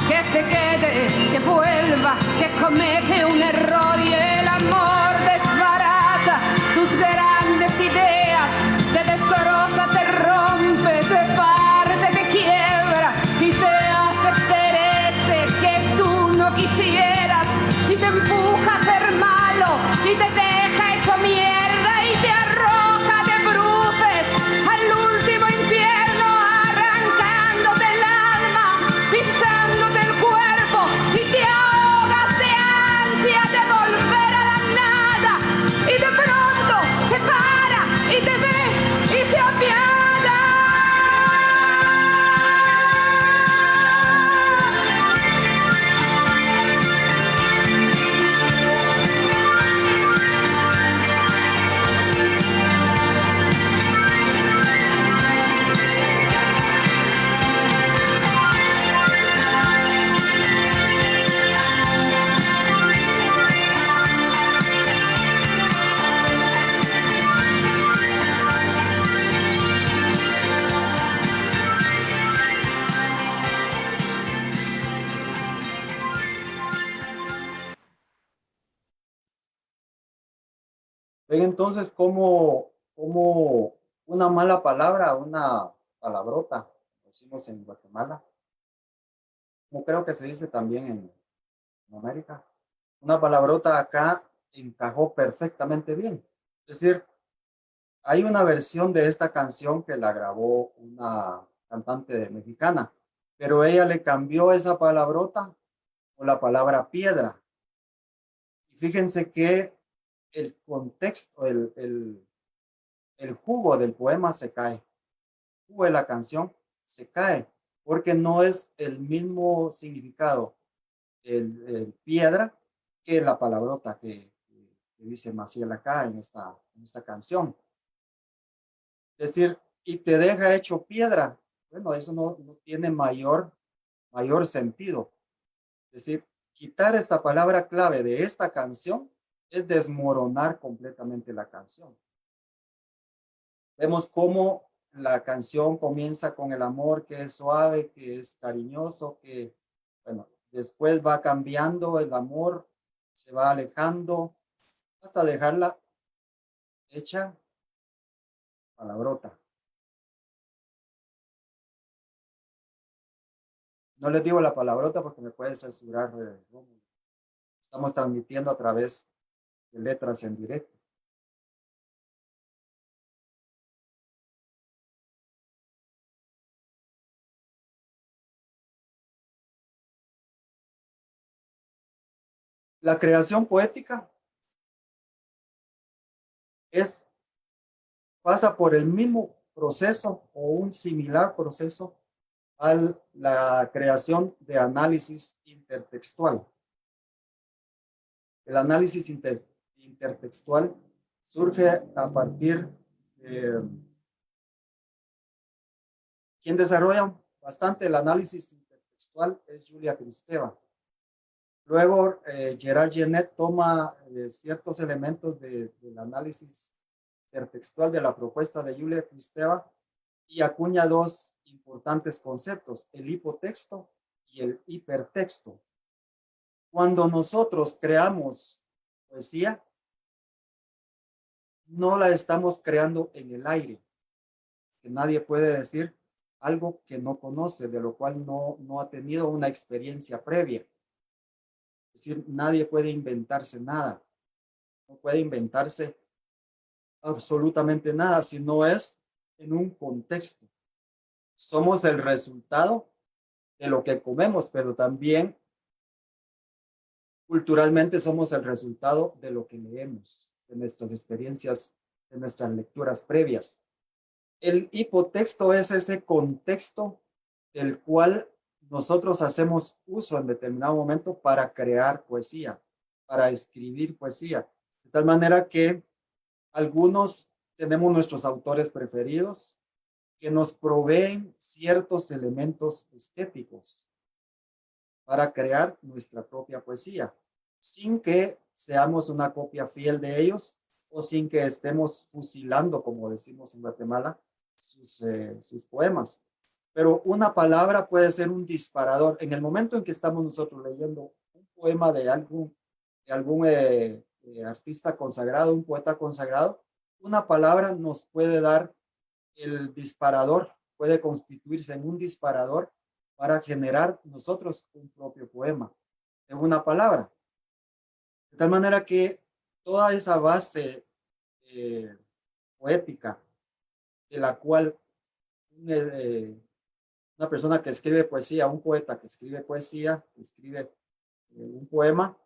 que se quede, que vuelva, que comete un error y el amor desbarata tus grandes ideas, te destroza, te rompe, te parte, te quiebra y te hace ser ese que tú no quisieras y te empuja a ser malo y te deja hecho mierda y te arroja de bruces al último infierno, arrancándote el alma, pisándote el cuerpo y te ahogas de ansia de volver a la nada y de pronto se para y te ve y se apiada. Ven entonces cómo una mala palabra, una palabrota, decimos en Guatemala, como creo que se dice también en América, una palabrota acá encajó perfectamente bien. Es decir, hay una versión de esta canción que la grabó una cantante mexicana, pero ella le cambió esa palabrota por la palabra piedra. Y fíjense que el contexto, el jugo del poema se cae, el jugo de la canción se cae, porque no es el mismo significado el piedra que la palabrota que dice Maciel acá en esta canción. Es decir, y te deja hecho piedra. Bueno, eso no tiene mayor sentido. Es decir, quitar esta palabra clave de esta canción es desmoronar completamente la canción. Vemos cómo la canción comienza con el amor que es suave, que es cariñoso, que, bueno, después va cambiando el amor, se va alejando hasta dejarla hecha palabrota. No les digo la palabrota porque me puede censurar. Estamos transmitiendo a través de letras en directo. La creación poética pasa por el mismo proceso o un similar proceso a la creación de análisis intertextual. El análisis intertextual surge a partir de quien desarrolla bastante el análisis intertextual es Julia Kristeva. Luego, Gerard Genet toma ciertos elementos del análisis intertextual de la propuesta de Julia Kristeva y acuña dos importantes conceptos, el hipotexto y el hipertexto. Cuando nosotros creamos poesía, no la estamos creando en el aire, que nadie puede decir algo que no conoce, de lo cual no ha tenido una experiencia previa. Es decir, nadie puede inventarse nada, no puede inventarse absolutamente nada si no es en un contexto. Somos el resultado de lo que comemos, pero también culturalmente somos el resultado de lo que leemos, de nuestras experiencias, de nuestras lecturas previas. El hipotexto es ese contexto del cual nosotros hacemos uso en determinado momento para crear poesía, para escribir poesía. De tal manera que algunos tenemos nuestros autores preferidos que nos proveen ciertos elementos estéticos para crear nuestra propia poesía, sin que seamos una copia fiel de ellos o sin que estemos fusilando, como decimos en Guatemala, sus poemas. Pero una palabra puede ser un disparador. En el momento en que estamos nosotros leyendo un poema de algún artista consagrado, un poeta consagrado, una palabra nos puede dar el disparador, puede constituirse en un disparador para generar nosotros un propio poema en una palabra. De tal manera que toda esa base poética de la cual una persona que escribe poesía, un poeta que escribe poesía, que escribe un poema,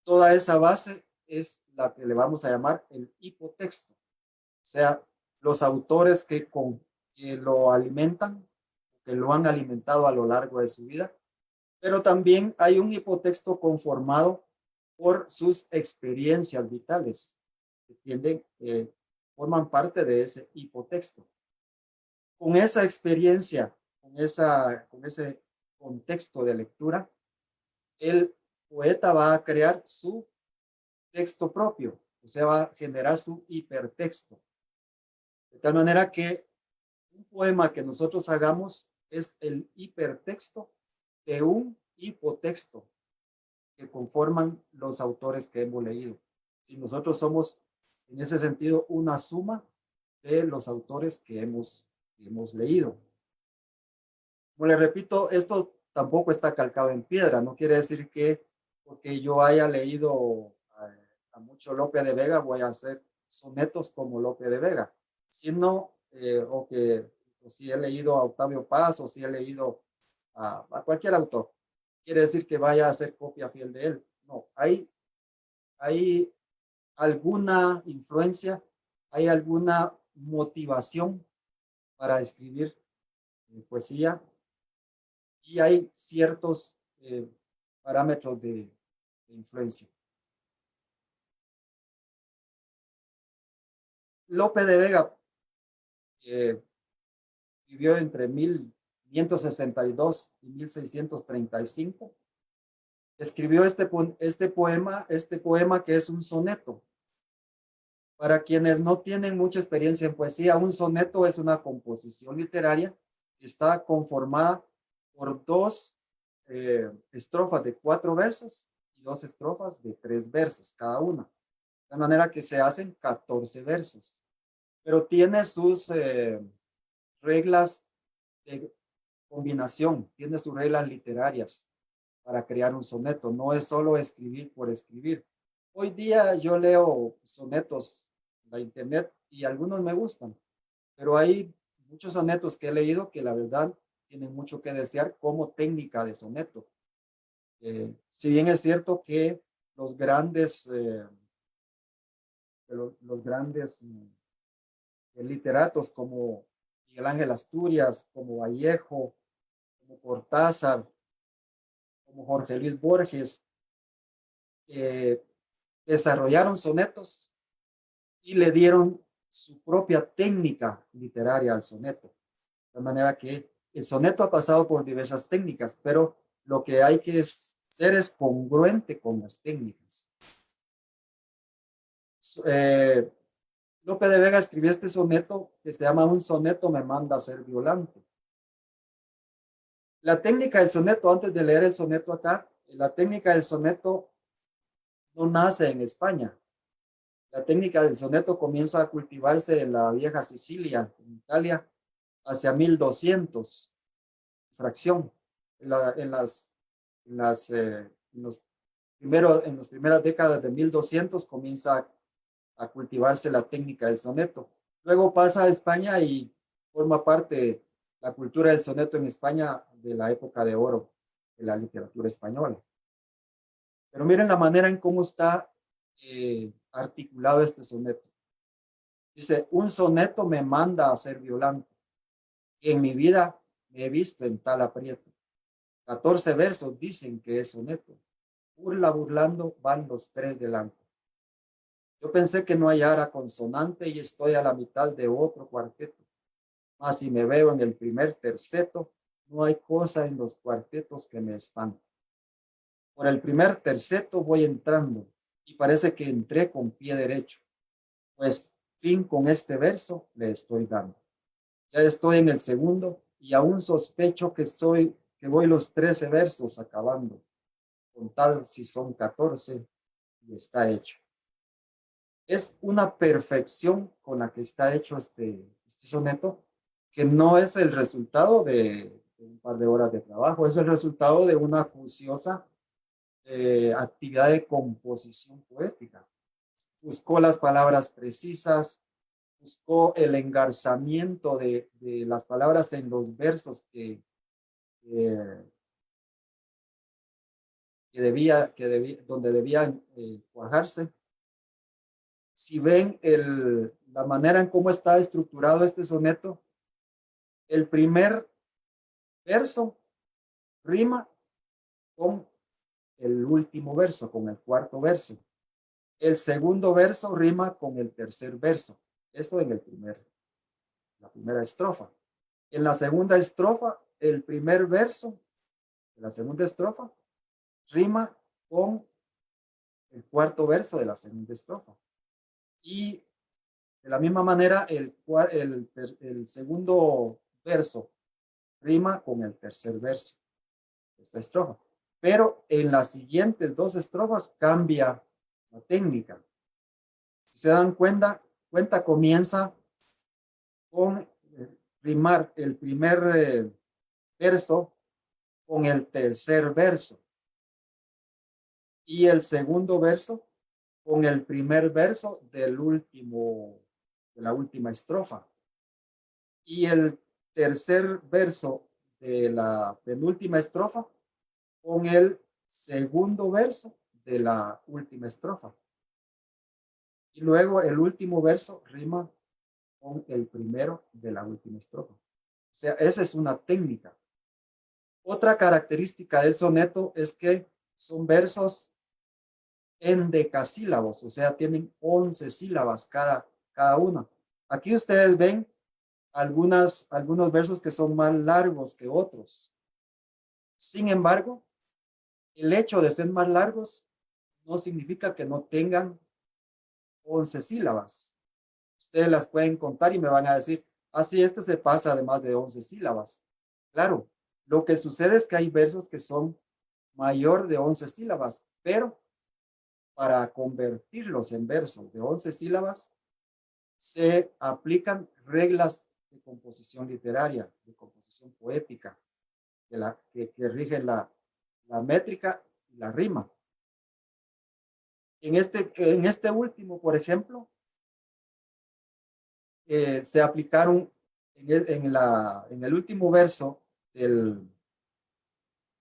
toda esa base es la que le vamos a llamar el hipotexto. O sea, los autores que lo alimentan, que lo han alimentado a lo largo de su vida, pero también hay un hipotexto conformado por sus experiencias vitales, que forman parte de ese hipotexto. Con esa experiencia, con ese contexto de lectura, el poeta va a crear su texto propio, o sea, va a generar su hipertexto. De tal manera que un poema que nosotros hagamos es el hipertexto de un hipotexto que conforman los autores que hemos leído. Si nosotros somos en ese sentido, una suma de los autores que hemos leído. Como les repito, esto tampoco está calcado en piedra, no quiere decir que porque yo haya leído a mucho Lope de Vega voy a hacer sonetos como Lope de Vega, sino, o si he leído a Octavio Paz, o si he leído a cualquier autor, quiere decir que vaya a hacer copia fiel de él. No, hay alguna influencia, hay alguna motivación para escribir poesía, y hay ciertos parámetros de influencia. Lope de Vega vivió entre 1562 y 1635. Escribió este poema que es un soneto. Para quienes no tienen mucha experiencia en poesía, un soneto es una composición literaria que está conformada por dos estrofas de 4 versos y 2 estrofas de 3 versos cada una. De manera que se hacen 14 versos. Pero tiene sus reglas de combinación, tiene sus reglas literarias para crear un soneto. No es solo escribir por escribir. Hoy día yo leo sonetos en la internet y algunos me gustan, pero hay muchos sonetos que he leído que la verdad tienen mucho que desear como técnica de soneto. Si bien es cierto que los grandes literatos como Miguel Ángel Asturias, como Vallejo, como Cortázar, como Jorge Luis Borges, desarrollaron sonetos y le dieron su propia técnica literaria al soneto. De manera que el soneto ha pasado por diversas técnicas, pero lo que hay que ser es congruente con las técnicas. Lope de Vega escribió este soneto que se llama Un soneto me manda a ser Violante. La técnica del soneto, antes de leer el soneto acá, la técnica del soneto no nace en España. La técnica del soneto comienza a cultivarse en la vieja Sicilia, en Italia, hacia 1200, fracción. En las primeras décadas de 1200 comienza a cultivarse la técnica del soneto. Luego pasa a España y forma parte de la cultura del soneto en España de la época de oro de la literatura española. Pero miren la manera en cómo está articulado este soneto. Dice, un soneto me manda a ser violante, y en mi vida me he visto en tal aprieto. 14 versos dicen que es soneto. Burlando van los 3 delante. Yo pensé que no hallara consonante y estoy a la mitad de otro cuarteto. Mas si me veo en el primer terceto, no hay cosa en los cuartetos que me espante. Por el primer terceto voy entrando y parece que entré con pie derecho, pues fin con este verso le estoy dando. Ya estoy en el segundo y aún sospecho que voy los 13 versos acabando, con tal si son 14 y está hecho. Es una perfección con la que está hecho este soneto, que no es el resultado de un par de horas de trabajo, es el resultado de una acuciosa actividad de composición poética. Buscó las palabras precisas, buscó el engarzamiento de las palabras en los versos donde debían cuajarse. Si ven la manera en cómo está estructurado este soneto, el primer verso rima con el último verso, con el cuarto verso. El segundo verso rima con el tercer verso. Esto en la primera estrofa. En la segunda estrofa, el primer verso de la segunda estrofa rima con el cuarto verso de la segunda estrofa. Y de la misma manera, el segundo verso rima con el tercer verso de esta estrofa. Pero en las siguientes 2 estrofas cambia la técnica. Si se dan cuenta comienza con rimar el primer verso con el tercer verso y el segundo verso con el primer verso de la última estrofa y el tercer verso de la penúltima estrofa con el segundo verso de la última estrofa. Y luego el último verso rima con el primero de la última estrofa. O sea, esa es una técnica. Otra característica del soneto es que son versos endecasílabos, o sea, tienen 11 sílabas cada una. Aquí ustedes ven algunos versos que son más largos que otros. Sin embargo, el hecho de ser más largos no significa que no tengan 11 sílabas. Ustedes las pueden contar y me van a decir, así este se pasa de más de 11 sílabas. Claro, lo que sucede es que hay versos que son mayor de 11 sílabas, pero para convertirlos en versos de 11 sílabas, se aplican reglas de composición literaria, de composición poética, que rigen la métrica y la rima. En este último, por ejemplo, se aplicaron en el último verso de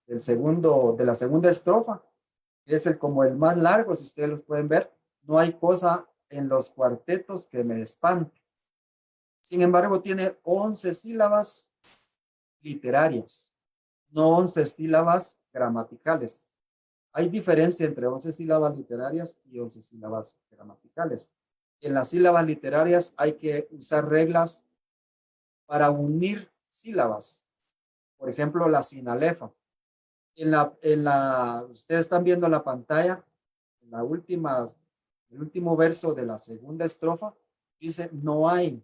la segunda estrofa, que es como el más largo, si ustedes los pueden ver, no hay cosa en los cuartetos que me espante. Sin embargo, tiene 11 sílabas literarias, no 11 sílabas gramaticales. Hay diferencia entre 11 sílabas literarias y 11 sílabas gramaticales. En las sílabas literarias hay que usar reglas para unir sílabas. Por ejemplo, la sinalefa. Ustedes están viendo la pantalla, en el último verso de la segunda estrofa, dice no hay.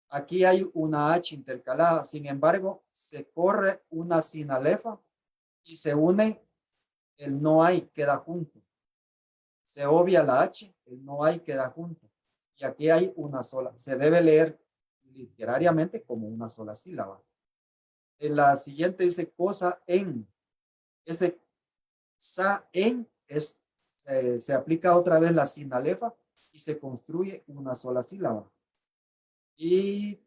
Aquí hay una H intercalada, sin embargo, se corre una sinalefa y se une el no hay, queda junto. Se obvia la H, el no hay queda junto. Y aquí hay una sola, se debe leer literariamente como una sola sílaba. En la siguiente dice cosa en. Ese sa en se aplica otra vez la sinalefa y se construye una sola sílaba. Y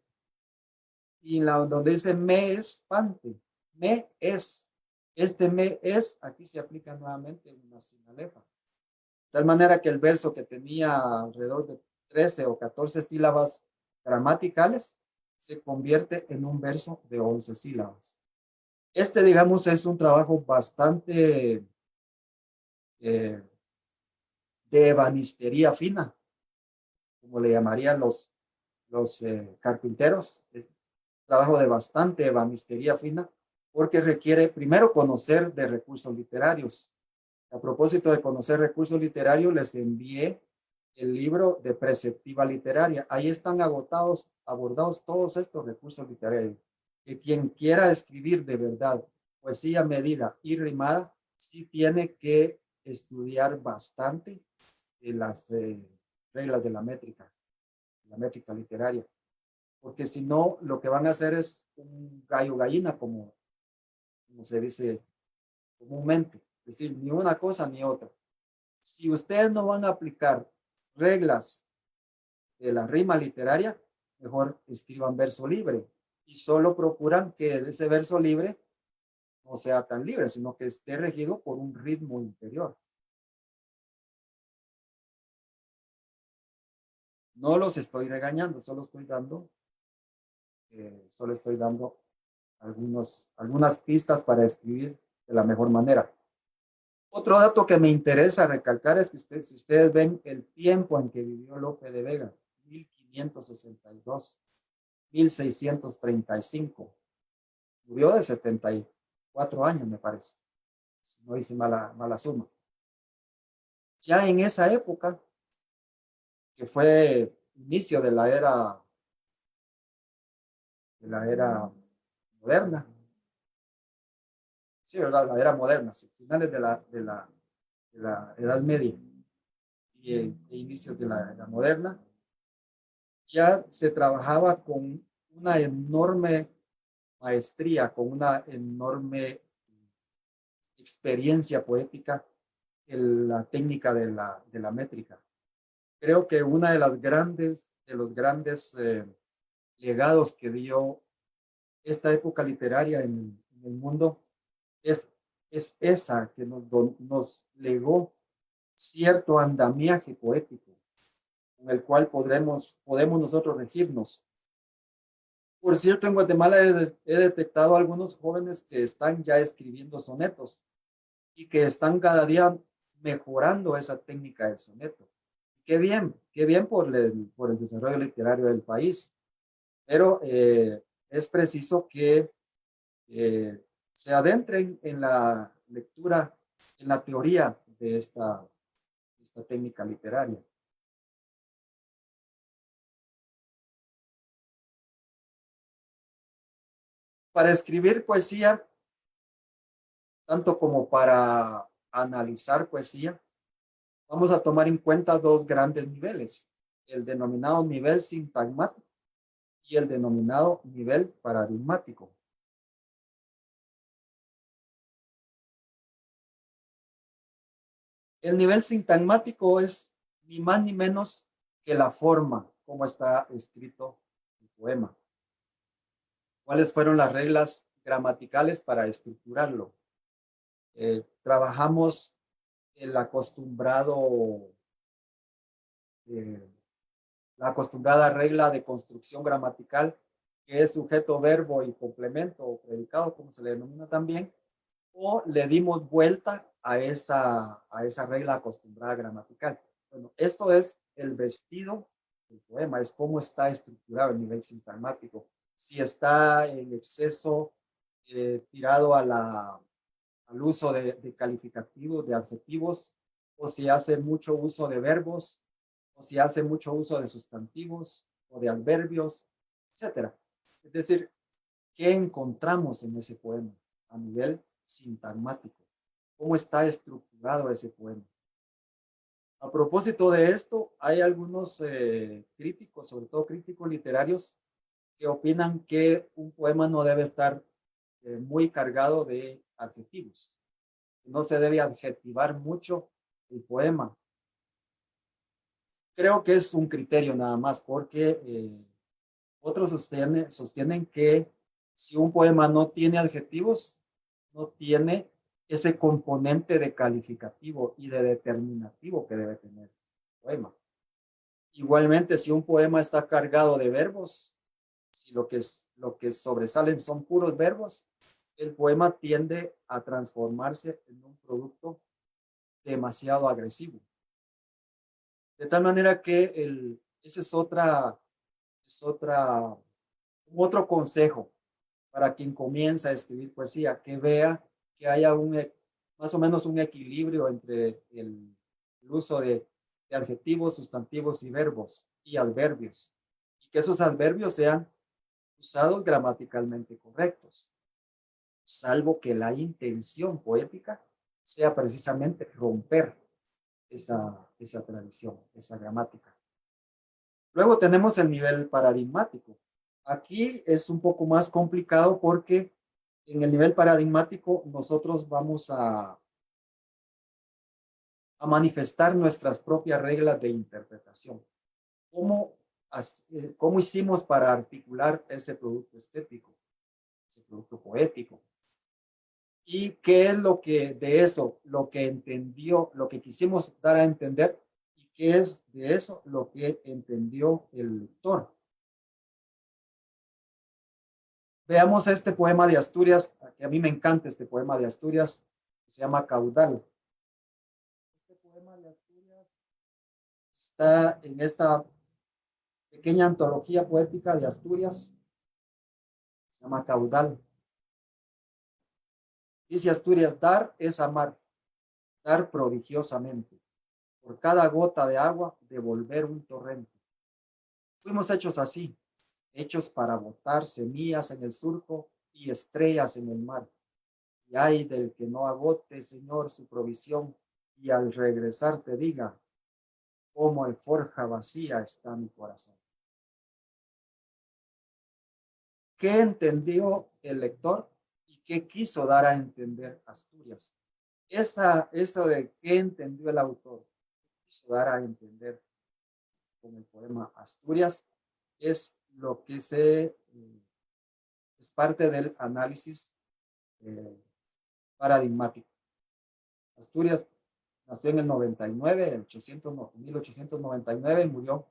donde dice me espante, me es. Este me es, aquí se aplica nuevamente una sinalefa. De tal manera que el verso que tenía alrededor de 13 o 14 sílabas gramaticales se convierte en un verso de 11 sílabas. Digamos, es un trabajo bastante de ebanistería fina, como le llamarían los carpinteros. Es trabajo de bastante ebanistería fina, porque requiere primero conocer de recursos literarios. A propósito de conocer recursos literarios, les envié el libro de Preceptiva Literaria. Ahí están abordados todos estos recursos literarios. Que quien quiera escribir de verdad poesía medida y rimada, sí tiene que estudiar bastante las reglas de la métrica literaria. Porque si no, lo que van a hacer es un gallo gallina, como se dice comúnmente. Es decir, ni una cosa ni otra. Si ustedes no van a aplicar reglas de la rima literaria, mejor escriban verso libre y solo procuran que ese verso libre no sea tan libre, sino que esté regido por un ritmo interior. No los estoy regañando, solo estoy dando algunas pistas para escribir de la mejor manera. Otro dato que me interesa recalcar es que si ustedes ven el tiempo en que vivió Lope de Vega, 1562, 1635, murió de 74 años, me parece, si no hice mala suma. Ya en esa época, que fue inicio de la era moderna, sí, ¿verdad? La era moderna, sí, finales de la Edad Media. e inicios de la era moderna, ya se trabajaba con una enorme maestría, con una enorme experiencia poética en la técnica de la métrica. Creo que una de los grandes legados que dio esta época literaria en el mundo es esa que nos legó cierto andamiaje poético con el cual podemos nosotros regirnos. Por cierto, en Guatemala he detectado a algunos jóvenes que están ya escribiendo sonetos y que están cada día mejorando esa técnica del soneto. Qué bien por el desarrollo literario del país, pero es preciso que se adentren en la lectura, en la teoría de esta técnica literaria. Para escribir poesía, tanto como para analizar poesía, vamos a tomar en cuenta dos grandes niveles, el denominado nivel sintagmático y el denominado nivel paradigmático. El nivel sintagmático es ni más ni menos que la forma como está escrito el poema. ¿Cuáles fueron las reglas gramaticales para estructurarlo? Trabajamos el acostumbrado, la acostumbrada regla de construcción gramatical, que es sujeto, verbo y complemento o predicado, como se le denomina también, o le dimos vuelta a esa regla acostumbrada gramatical. Bueno, esto es el vestido del poema, es cómo está estructurado el nivel sintagmático. Si está en exceso tirado al uso de calificativos, de adjetivos, o si hace mucho uso de verbos, o si hace mucho uso de sustantivos o de adverbios, etcétera. Es decir, ¿qué encontramos en ese poema a nivel sintagmático? ¿Cómo está estructurado ese poema? A propósito de esto, hay algunos críticos, sobre todo críticos literarios, que opinan que un poema no debe estar muy cargado de adjetivos. No se debe adjetivar mucho el poema. Creo que es un criterio nada más, porque otros sostienen que si un poema no tiene adjetivos, no tiene ese componente de calificativo y de determinativo que debe tener el poema. Igualmente, si un poema está cargado de verbos, si lo que sobresalen son puros verbos, el poema tiende a transformarse en un producto demasiado agresivo. De tal manera que ese es otro consejo para quien comienza a escribir poesía, que vea que haya más o menos un equilibrio entre el uso de adjetivos, sustantivos y verbos y adverbios, y que esos adverbios sean usados gramaticalmente correctos, salvo que la intención poética sea precisamente romper esa tradición, esa gramática. Luego tenemos el nivel paradigmático. Aquí es un poco más complicado porque en el nivel paradigmático nosotros vamos a manifestar nuestras propias reglas de interpretación. ¿Cómo hicimos para articular ese producto estético, ese producto poético? ¿Y qué es lo que de eso, lo que entendió, lo que quisimos dar a entender? ¿Y qué es de eso lo que entendió el lector? Veamos este poema de Asturias, que a mí me encanta este poema de Asturias, que se llama Caudal. Este poema de Asturias está en esta pequeña antología poética de Asturias, se llama Caudal. Dice Asturias: dar es amar, dar prodigiosamente, por cada gota de agua devolver un torrente. Fuimos hechos así, hechos para botar semillas en el surco y estrellas en el mar. Y ay del que no agote, Señor, su provisión, y al regresar te diga: como en forja vacía está mi corazón. ¿Qué entendió el lector y qué quiso dar a entender Asturias? Eso de qué entendió el autor, quiso dar a entender con el poema Asturias, es lo que es parte del análisis paradigmático. Asturias nació en el 99, en 1899, y murió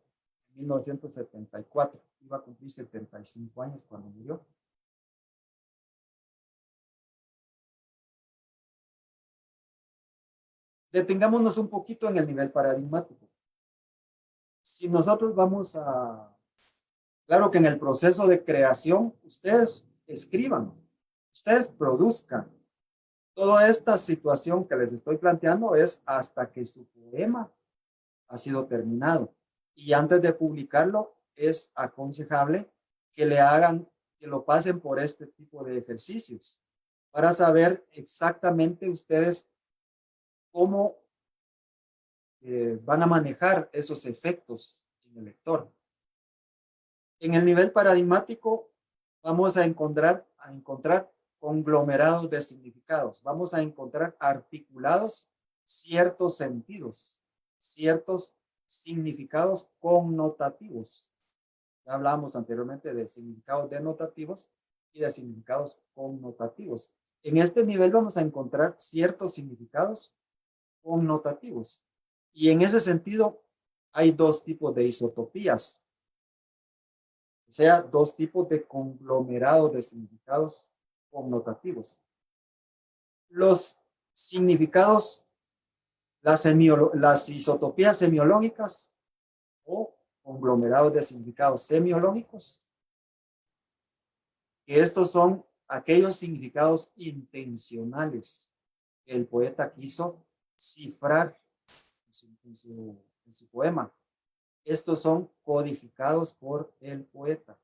en 1974. Iba a cumplir 75 años cuando murió. Detengámonos un poquito en el nivel paradigmático. Si nosotros vamos a... Claro que en el proceso de creación, ustedes escriban, ustedes produzcan. Toda esta situación que les estoy planteando es hasta que su poema ha sido terminado. Y antes de publicarlo, es aconsejable que que lo pasen por este tipo de ejercicios para saber exactamente ustedes cómo van a manejar esos efectos en el lector. En el nivel paradigmático vamos a encontrar conglomerados de significados. Vamos a encontrar articulados ciertos sentidos, ciertos significados connotativos. Ya hablábamos anteriormente de significados denotativos y de significados connotativos. En este nivel vamos a encontrar ciertos significados connotativos. Y en ese sentido hay dos tipos de isotopías, o sea, dos tipos de conglomerados de significados connotativos. Los significados, las isotopías semiológicas o conglomerados de significados semiológicos, que estos son aquellos significados intencionales que el poeta quiso cifrar en su poema. Estos son codificados por el poeta.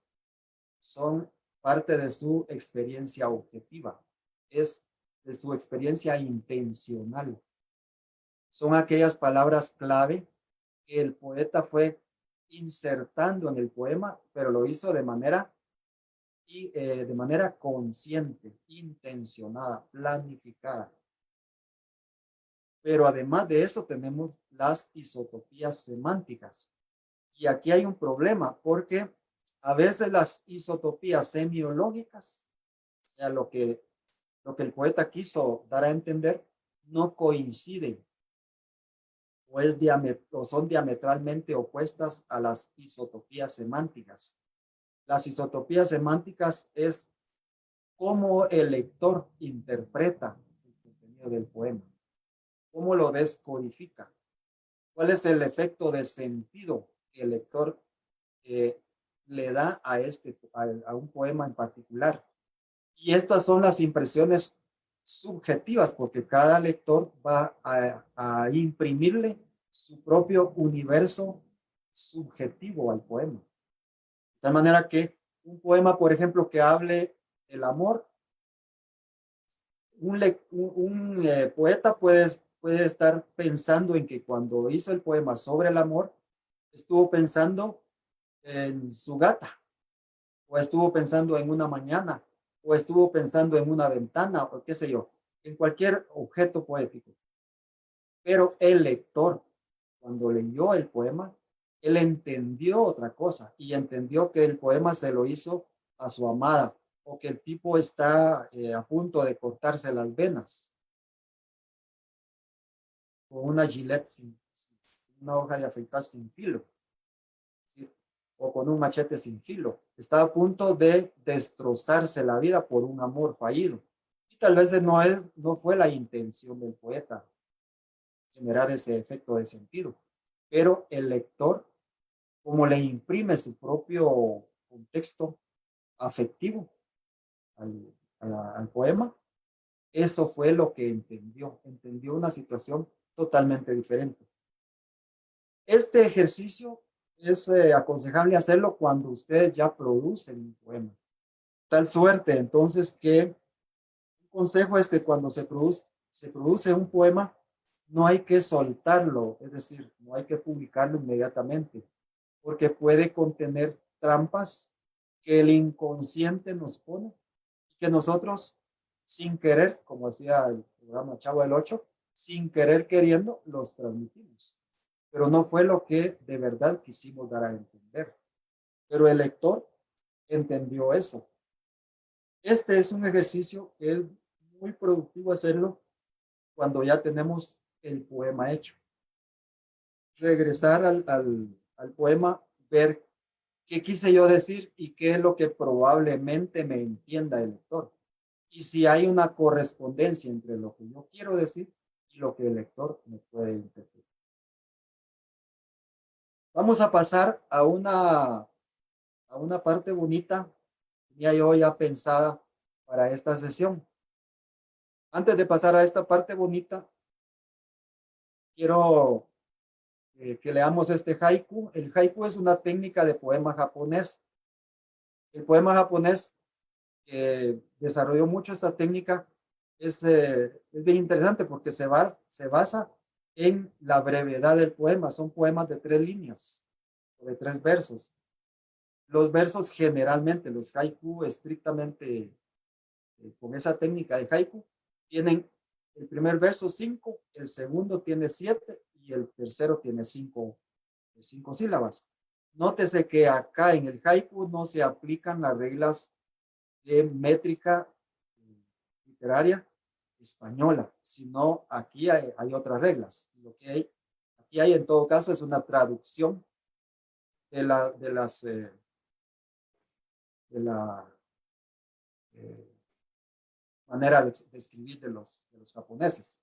Son parte de su experiencia objetiva. Es de su experiencia intencional. Son aquellas palabras clave que el poeta fue insertando en el poema, pero lo hizo de manera consciente, intencionada, planificada. Pero además de eso tenemos las isotopías semánticas. Y aquí hay un problema porque a veces las isotopías semiológicas, o sea, lo que el poeta quiso dar a entender, no coinciden o son diametralmente opuestas a las isotopías semánticas. Las isotopías semánticas es cómo el lector interpreta el contenido del poema, cómo lo descodifica, cuál es el efecto de sentido que el lector le da a un poema en particular. Y estas son las impresiones subjetivas, porque cada lector va a imprimirle su propio universo subjetivo al poema. De tal manera que un poema, por ejemplo, que hable del amor, un poeta puede estar pensando en que cuando hizo el poema sobre el amor, estuvo pensando en su gata, o estuvo pensando en una mañana, o estuvo pensando en una ventana, o qué sé yo, en cualquier objeto poético. Pero el lector, cuando leyó el poema, él entendió otra cosa y entendió que el poema se lo hizo a su amada, o que el tipo está a punto de cortarse las venas con una gilet una hoja de afeitar sin filo, ¿sí? O con un machete sin filo. Está a punto de destrozarse la vida por un amor fallido. Y tal vez no fue la intención del poeta generar ese efecto de sentido. Pero el lector, como le imprime su propio contexto afectivo al poema, eso fue lo que entendió una situación totalmente diferente. Este ejercicio es aconsejable hacerlo cuando ustedes ya producen un poema. Tal suerte, entonces, que un consejo es que cuando se produce un poema, no hay que soltarlo, es decir, no hay que publicarlo inmediatamente, porque puede contener trampas que el inconsciente nos pone y que nosotros, sin querer, como decía el programa Chavo del 8, sin querer queriendo, los transmitimos. Pero no fue lo que de verdad quisimos dar a entender. Pero el lector entendió eso. Este es un ejercicio que es muy productivo hacerlo cuando ya tenemos el poema hecho. Regresar al poema, ver qué quise yo decir y qué es lo que probablemente me entienda el lector. Y si hay una correspondencia entre lo que yo quiero decir y lo que el lector me puede interpretar. Vamos a pasar a una parte bonita, ya yo ya pensada para esta sesión. Antes de pasar a esta parte bonita, quiero que leamos este haiku. El haiku es una técnica de poema japonés. El poema japonés desarrolló mucho esta técnica. Es bien interesante porque se basa en la brevedad del poema. Son poemas de 3 líneas o de 3 versos. Los versos generalmente, los haiku estrictamente con esa técnica de haiku, tienen el primer verso 5, el segundo tiene 7 y el tercero tiene 5 sílabas. Nótese que acá en el haiku no se aplican las reglas de métrica literaria española, sino aquí hay otras reglas. Lo que aquí hay en todo caso es una traducción de la manera de escribir de los japoneses.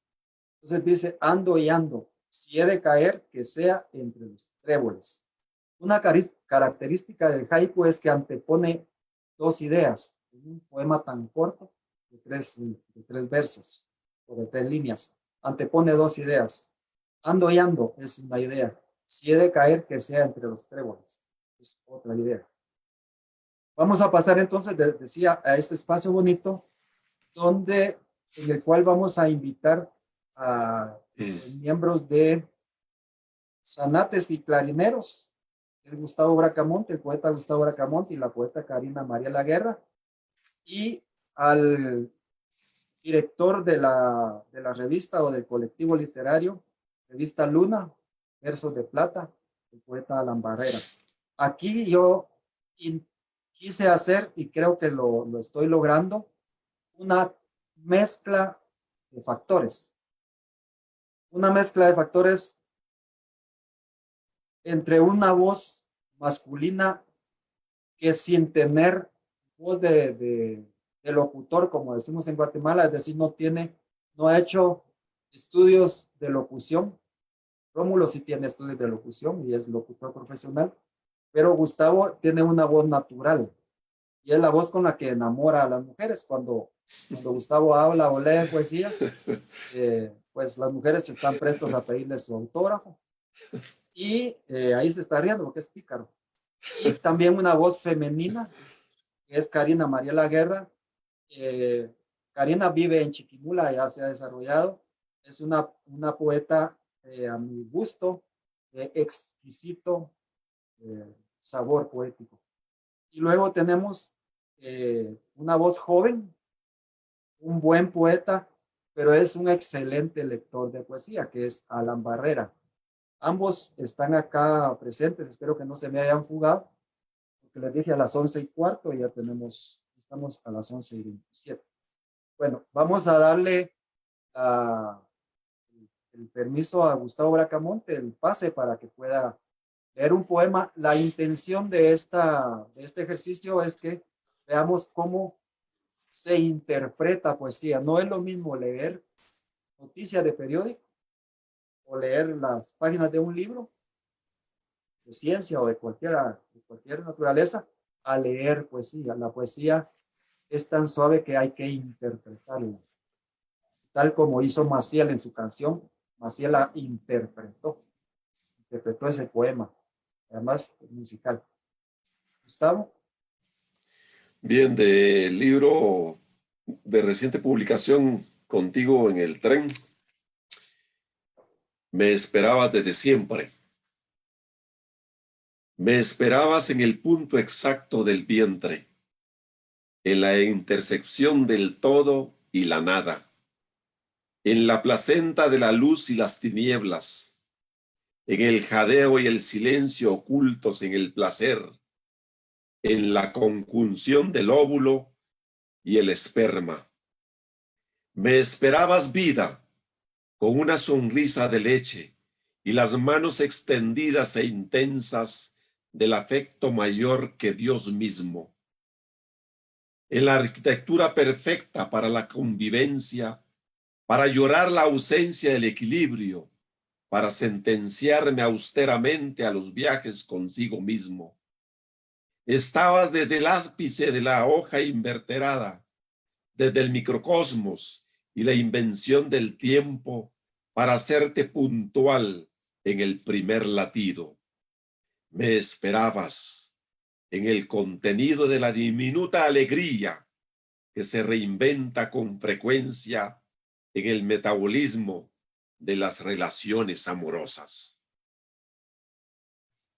Entonces dice, ando y ando, si he de caer, que sea entre los tréboles. Una característica del haiku es que antepone 2 ideas en un poema tan corto de 3 versos o de 3 líneas. Antepone 2 ideas. Ando y ando es una idea. Si he de caer, que sea entre los tréboles. Es otra idea. Vamos a pasar entonces, decía, a este espacio bonito en el cual vamos a invitar a miembros de zanates y clarineros, el Gustavo Bracamonte, el poeta Gustavo Bracamonte y la poeta Karina María Laguerra, y al director de la revista o del colectivo literario, revista Luna, Versos de Plata, el poeta Alan Barrera. Aquí yo quise hacer, y creo que lo estoy logrando, una mezcla de factores. Una mezcla de factores entre una voz masculina que sin tener voz de locutor, como decimos en Guatemala, es decir, no ha hecho estudios de locución. Rómulo sí tiene estudios de locución y es locutor profesional, pero Gustavo tiene una voz natural y es la voz con la que enamora a las mujeres. Cuando Gustavo habla o lee poesía, pues las mujeres están prestas a pedirle su autógrafo. Y ahí se está riendo porque es pícaro. Y también una voz femenina, que es Karina María Laguerra. Karina vive en Chiquimula, ya se ha desarrollado. Es una poeta, a mi gusto, exquisito sabor poético. Y luego tenemos una voz joven, un buen poeta, pero es un excelente lector de poesía, que es Alan Barrera. Ambos están acá presentes, espero que no se me hayan fugado, porque les dije a las 11:15 y ya estamos a las 11:27. Bueno, vamos a darle el permiso a Gustavo Bracamonte, el pase para que pueda leer un poema. La intención de este ejercicio es que veamos cómo se interpreta poesía. No es lo mismo leer noticias de periódico o leer las páginas de un libro de ciencia o de cualquier naturaleza a leer poesía. La poesía es tan suave que hay que interpretarla. Tal como hizo Maciel en su canción, Maciel la interpretó ese poema, además musical. Gustavo. Bien, del libro de reciente publicación, Contigo en el tren. Me esperabas desde siempre. Me esperabas en el punto exacto del vientre, en la intersección del todo y la nada, en la placenta de la luz y las tinieblas, en el jadeo y el silencio ocultos en el placer, en la conjunción del óvulo y el esperma. Me esperabas vida, con una sonrisa de leche y las manos extendidas e intensas del afecto mayor que Dios mismo. En la arquitectura perfecta para la convivencia, para llorar la ausencia del equilibrio, para sentenciarme austeramente a los viajes consigo mismo. Estabas desde el ápice de la hoja invertebrada, desde el microcosmos y la invención del tiempo para hacerte puntual en el primer latido. Me esperabas en el contenido de la diminuta alegría que se reinventa con frecuencia en el metabolismo de las relaciones amorosas.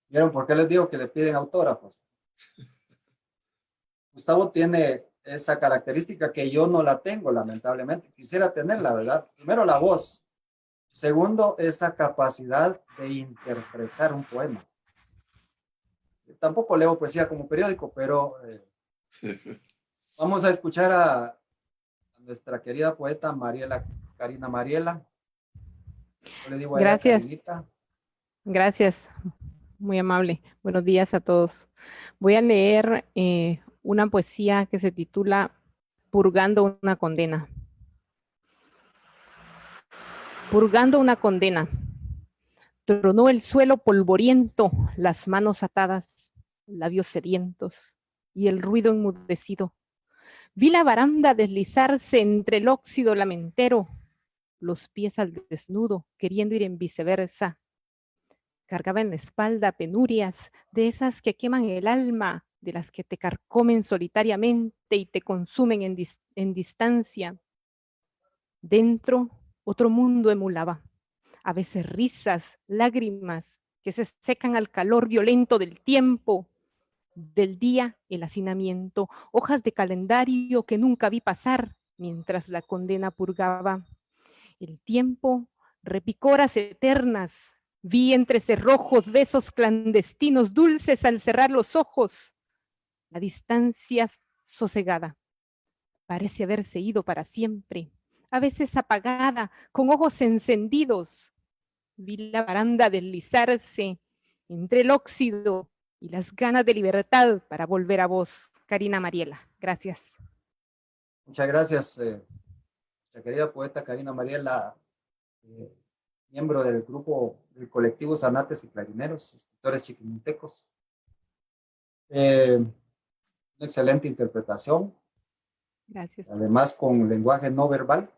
¿Vieron por qué les digo que le piden autógrafos? Gustavo tiene esa característica que yo no la tengo, lamentablemente. Quisiera tenerla, ¿verdad? Primero, la voz. Segundo, esa capacidad de interpretar un poema. Tampoco leo poesía como periódico, pero vamos a escuchar a nuestra querida poeta Karina Mariela. Yo le digo a ella Gracias, Karinita. gracias, muy amable. Buenos días a todos. Voy a leer una poesía que se titula Purgando una condena. Purgando una condena. Tronó el suelo polvoriento, las manos atadas, labios sedientos y el ruido enmudecido. Vi la baranda deslizarse entre el óxido lamentero, los pies al desnudo, queriendo ir en viceversa. Cargaba en la espalda penurias de esas que queman el alma, de las que te carcomen solitariamente y te consumen en distancia. Dentro, otro mundo emulaba, a veces risas, lágrimas que se secan al calor violento del tiempo, del día, el hacinamiento, hojas de calendario que nunca vi pasar mientras la condena purgaba. El tiempo repicó horas eternas, vi entre cerrojos besos clandestinos dulces al cerrar los ojos. La distancia sosegada parece haberse ido para siempre, a veces apagada, con ojos encendidos. Vi la baranda deslizarse entre el óxido y las ganas de libertad para volver a vos. Karina Mariela, gracias. Muchas gracias, nuestra querida poeta Karina Mariela, miembro del grupo del colectivo Zanates y Clarineros, escritores chiquimintecos. Una excelente interpretación. Gracias. Además con lenguaje no verbal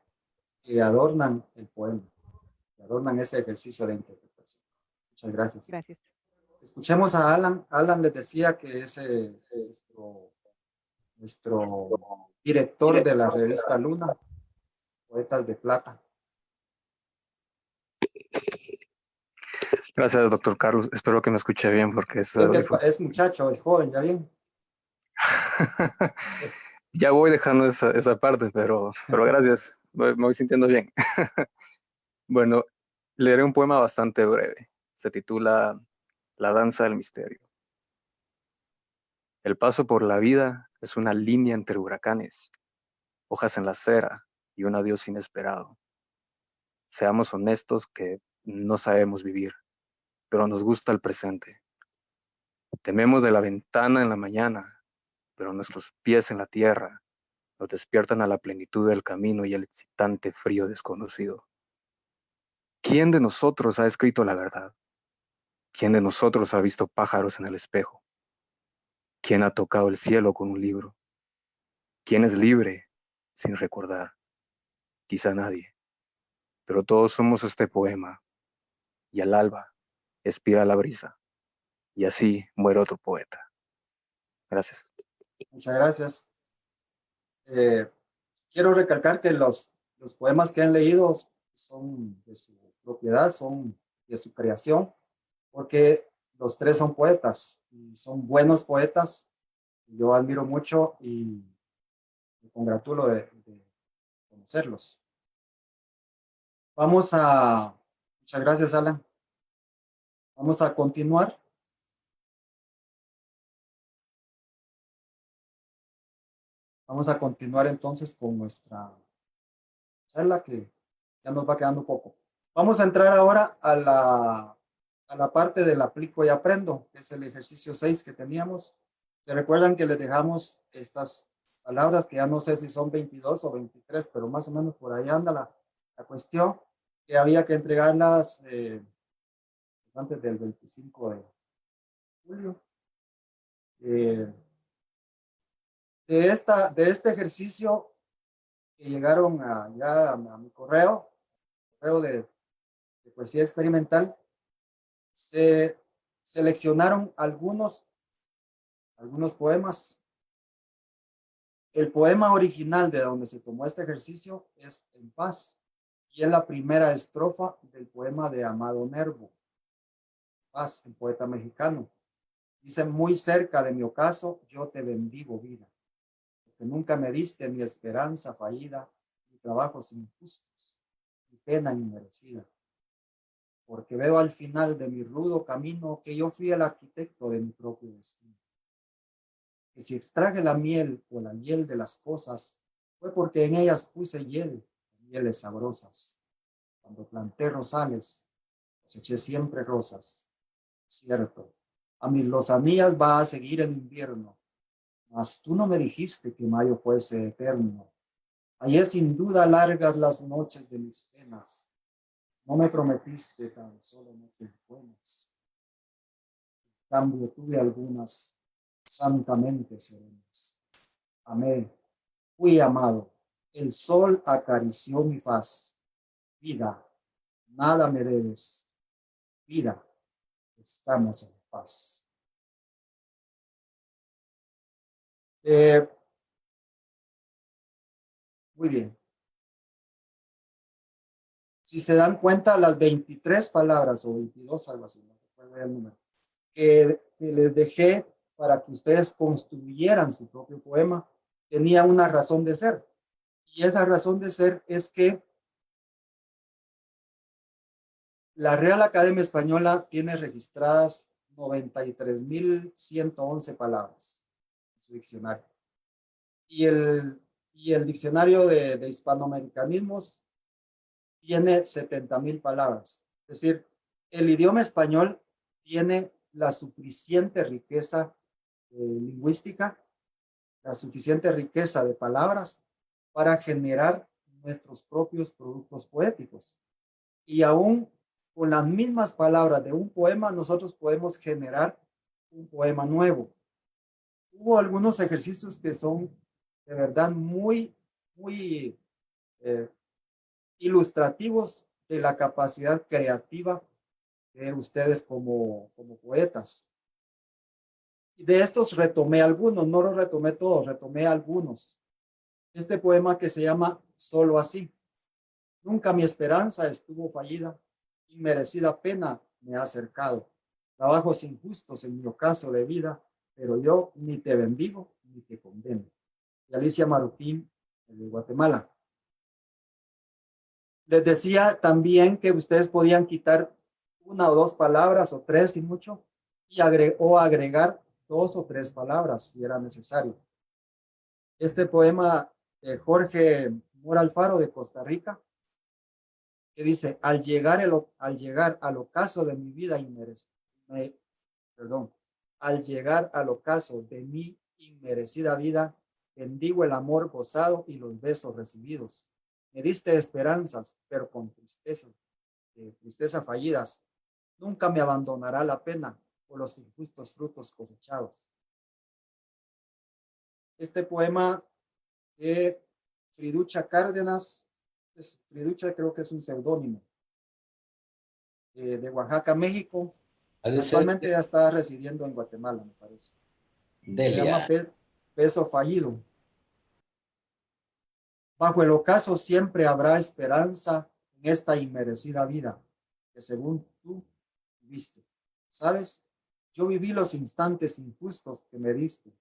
que adornan el poema, que adornan ese ejercicio de interpretación. Muchas gracias. Gracias. Escuchemos a Alan. Alan les decía que es nuestro director de la revista Luna, Poetas de Plata. Gracias, doctor Carlos. Espero que me escuche bien porque Es muchacho, es joven, ya bien. Ya voy dejando esa parte, pero gracias. Me voy sintiendo bien. Bueno, leeré un poema bastante breve. Se titula La danza del misterio. El paso por la vida es una línea entre huracanes, hojas en la acera y un adiós inesperado. Seamos honestos que no sabemos vivir, pero nos gusta el presente. Tememos de la ventana en la mañana, pero nuestros pies en la tierra nos despiertan a la plenitud del camino y el excitante frío desconocido. ¿Quién de nosotros ha escrito la verdad? ¿Quién de nosotros ha visto pájaros en el espejo? ¿Quién ha tocado el cielo con un libro? ¿Quién es libre sin recordar? Quizá nadie, pero todos somos este poema, y al alba expira la brisa, y así muere otro poeta. Gracias. Muchas gracias. Quiero recalcar que los poemas que han leído son de su propiedad, son de su creación, porque los tres son poetas y son buenos poetas. Yo admiro mucho y me congratulo de conocerlos. Muchas gracias, Alan. Vamos a continuar. Vamos a continuar entonces con nuestra charla, que ya nos va quedando poco. Vamos a entrar ahora a la parte del aplico y aprendo, que es el ejercicio 6 que teníamos. Se recuerdan que les dejamos estas palabras, que ya no sé si son 22 o 23, pero más o menos por ahí anda la cuestión, que había que entregarlas antes del 25 de julio. De este ejercicio que llegaron ya a mi correo de poesía experimental, se seleccionaron algunos poemas. El poema original de donde se tomó este ejercicio es En Paz, y es la primera estrofa del poema de Amado Nervo, Paz, el poeta mexicano. Dice: muy cerca de mi ocaso, yo te bendigo, vida, porque nunca me diste mi esperanza fallida, ni trabajos injustos, ni pena inmerecida. Porque veo al final de mi rudo camino que yo fui el arquitecto de mi propio destino. Que si extraje la miel o la hiel de las cosas, fue porque en ellas puse mieles sabrosas. Cuando planté rosales, coseché siempre rosas. Cierto, a mis lozanías va a seguir el invierno, mas tú no me dijiste que mayo fuese eterno. Allí sin duda largas las noches de mis penas. No me prometiste tan solo noches buenas. En cambio tuve algunas santamente serenas. Amé, fui amado, el sol acarició mi faz. Vida, nada me debes. Vida, estamos en paz. Muy bien. Si se dan cuenta, las 23 palabras o 22, algo así, no recuerdo el número, que les dejé para que ustedes construyeran su propio poema, tenía una razón de ser. Y esa razón de ser es que la Real Academia Española tiene registradas 93.111 palabras en su diccionario. Y el diccionario de hispanoamericanismos tiene 70.000 palabras. Es decir, el idioma español tiene la suficiente riqueza lingüística, la suficiente riqueza de palabras para generar nuestros propios productos poéticos. Y aún con las mismas palabras de un poema, nosotros podemos generar un poema nuevo. Hubo algunos ejercicios que son de verdad muy ilustrativos de la capacidad creativa de ustedes como poetas. Y de estos retomé algunos, no los retomé todos, retomé algunos. Este poema que se llama Solo así. Nunca mi esperanza estuvo fallida, inmerecida pena me ha acercado. Trabajos injustos en mi ocaso de vida, pero yo ni te bendigo ni te condeno. De Alicia Marutín, de Guatemala. Les decía también que ustedes podían quitar una o dos palabras, o tres y mucho, o agregar 2 o 3 palabras si era necesario. Este poema de Jorge Mora Alfaro de Costa Rica, que dice: al llegar al ocaso de mi vida al llegar al ocaso de mi inmerecida vida, bendigo el amor gozado y los besos recibidos. Me diste esperanzas, pero con tristeza fallidas. Nunca me abandonará la pena por los injustos frutos cosechados. Este poema de Friducha Cárdenas, Friducha creo que es un seudónimo, de Oaxaca, México. Actualmente ya está residiendo en Guatemala, me parece. Se llama Beso fallido. Bajo el ocaso siempre habrá esperanza en esta inmerecida vida. que según tú viviste. ¿Sabes? Yo viví los instantes injustos que me diste,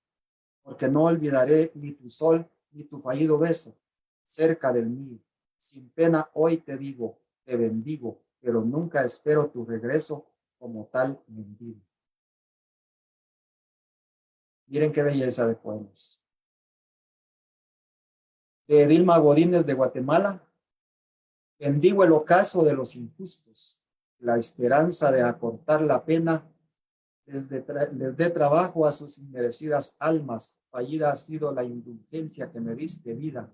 porque no olvidaré ni tu sol ni tu fallido beso cerca del mío. Sin pena hoy te digo, te bendigo, pero nunca espero tu regreso como tal mendigo. Miren qué belleza de poemas. De Vilma Godínez de Guatemala. Bendigo el ocaso de los injustos, la esperanza de acortar la pena. Les dé trabajo a sus inmerecidas almas. Fallida ha sido la indulgencia que me diste vida.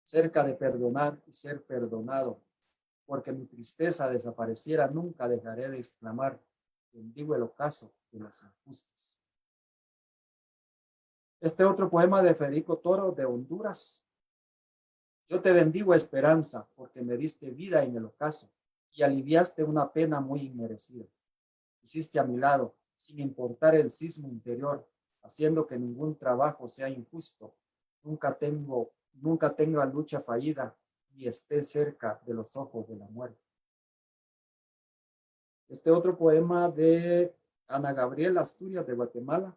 Cerca de perdonar y ser perdonado, porque mi tristeza desapareciera, nunca dejaré de exclamar, bendigo el ocaso de los injustos. Este otro poema de Federico Toro de Honduras. Yo te bendigo, esperanza, porque me diste vida en el ocaso y aliviaste una pena muy inmerecida. Hiciste a mi lado, sin importar el sismo interior, haciendo que ningún trabajo sea injusto. Nunca tenga lucha fallida, ni esté cerca de los ojos de la muerte. Este otro poema de Ana Gabriela Asturias de Guatemala.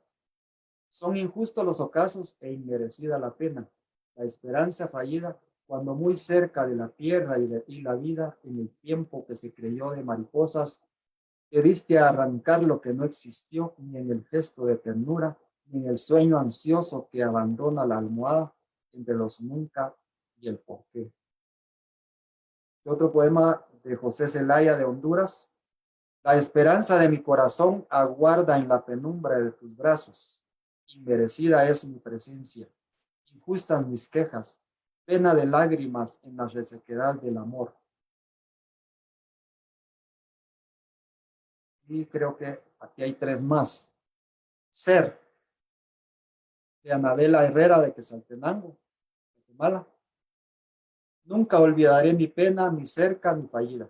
Son injustos los ocasos e inmerecida la pena, la esperanza fallida, cuando muy cerca de la tierra y la vida, en el tiempo que se creyó de mariposas, te diste a arrancar lo que no existió, ni en el gesto de ternura, ni en el sueño ansioso que abandona la almohada entre los nunca y el porqué. Otro poema de José Zelaya de Honduras. La esperanza de mi corazón aguarda en la penumbra de tus brazos. Inmerecida es mi presencia, injustas mis quejas, pena de lágrimas en la resequedad del amor. Y creo que aquí hay tres más. Ser, de Anabela Herrera de Quetzaltenango, Guatemala. Nunca olvidaré mi pena, ni cerca ni fallida.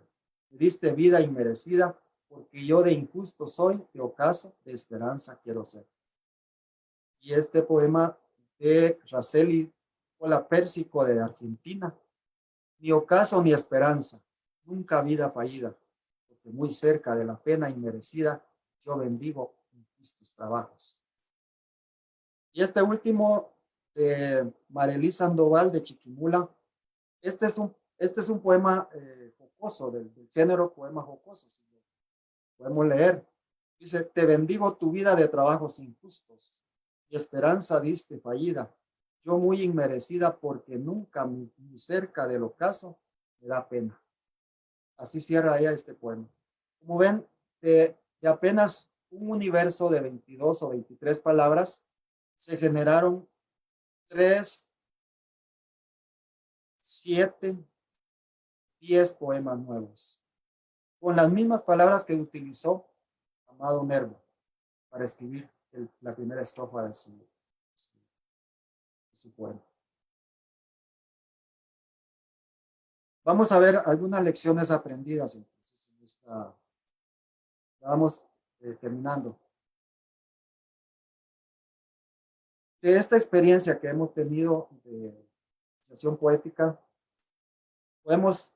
Me diste vida inmerecida, porque yo de injusto soy, de ocaso, de esperanza quiero ser. Y este poema de Raceli Pola Pérsico de Argentina. Ni ocaso ni esperanza, nunca vida fallida, porque muy cerca de la pena inmerecida, yo bendigo injustos trabajos. Y este último, de Marelí Sandoval de Chiquimula. Este es un poema jocoso, del género poema jocoso, si lo podemos leer. Dice, te bendigo tu vida de trabajos injustos, y esperanza diste fallida, yo muy inmerecida, porque nunca ni cerca del ocaso me da pena. Así cierra ella este poema. Como ven, de apenas un universo de 22 o 23 palabras, se generaron 3, 7, 10 poemas nuevos, con las mismas palabras que utilizó Amado Nervo para escribir la primera estrofa de su poema. Vamos a ver algunas lecciones aprendidas entonces vamos terminando. De esta experiencia que hemos tenido de sesión poética, podemos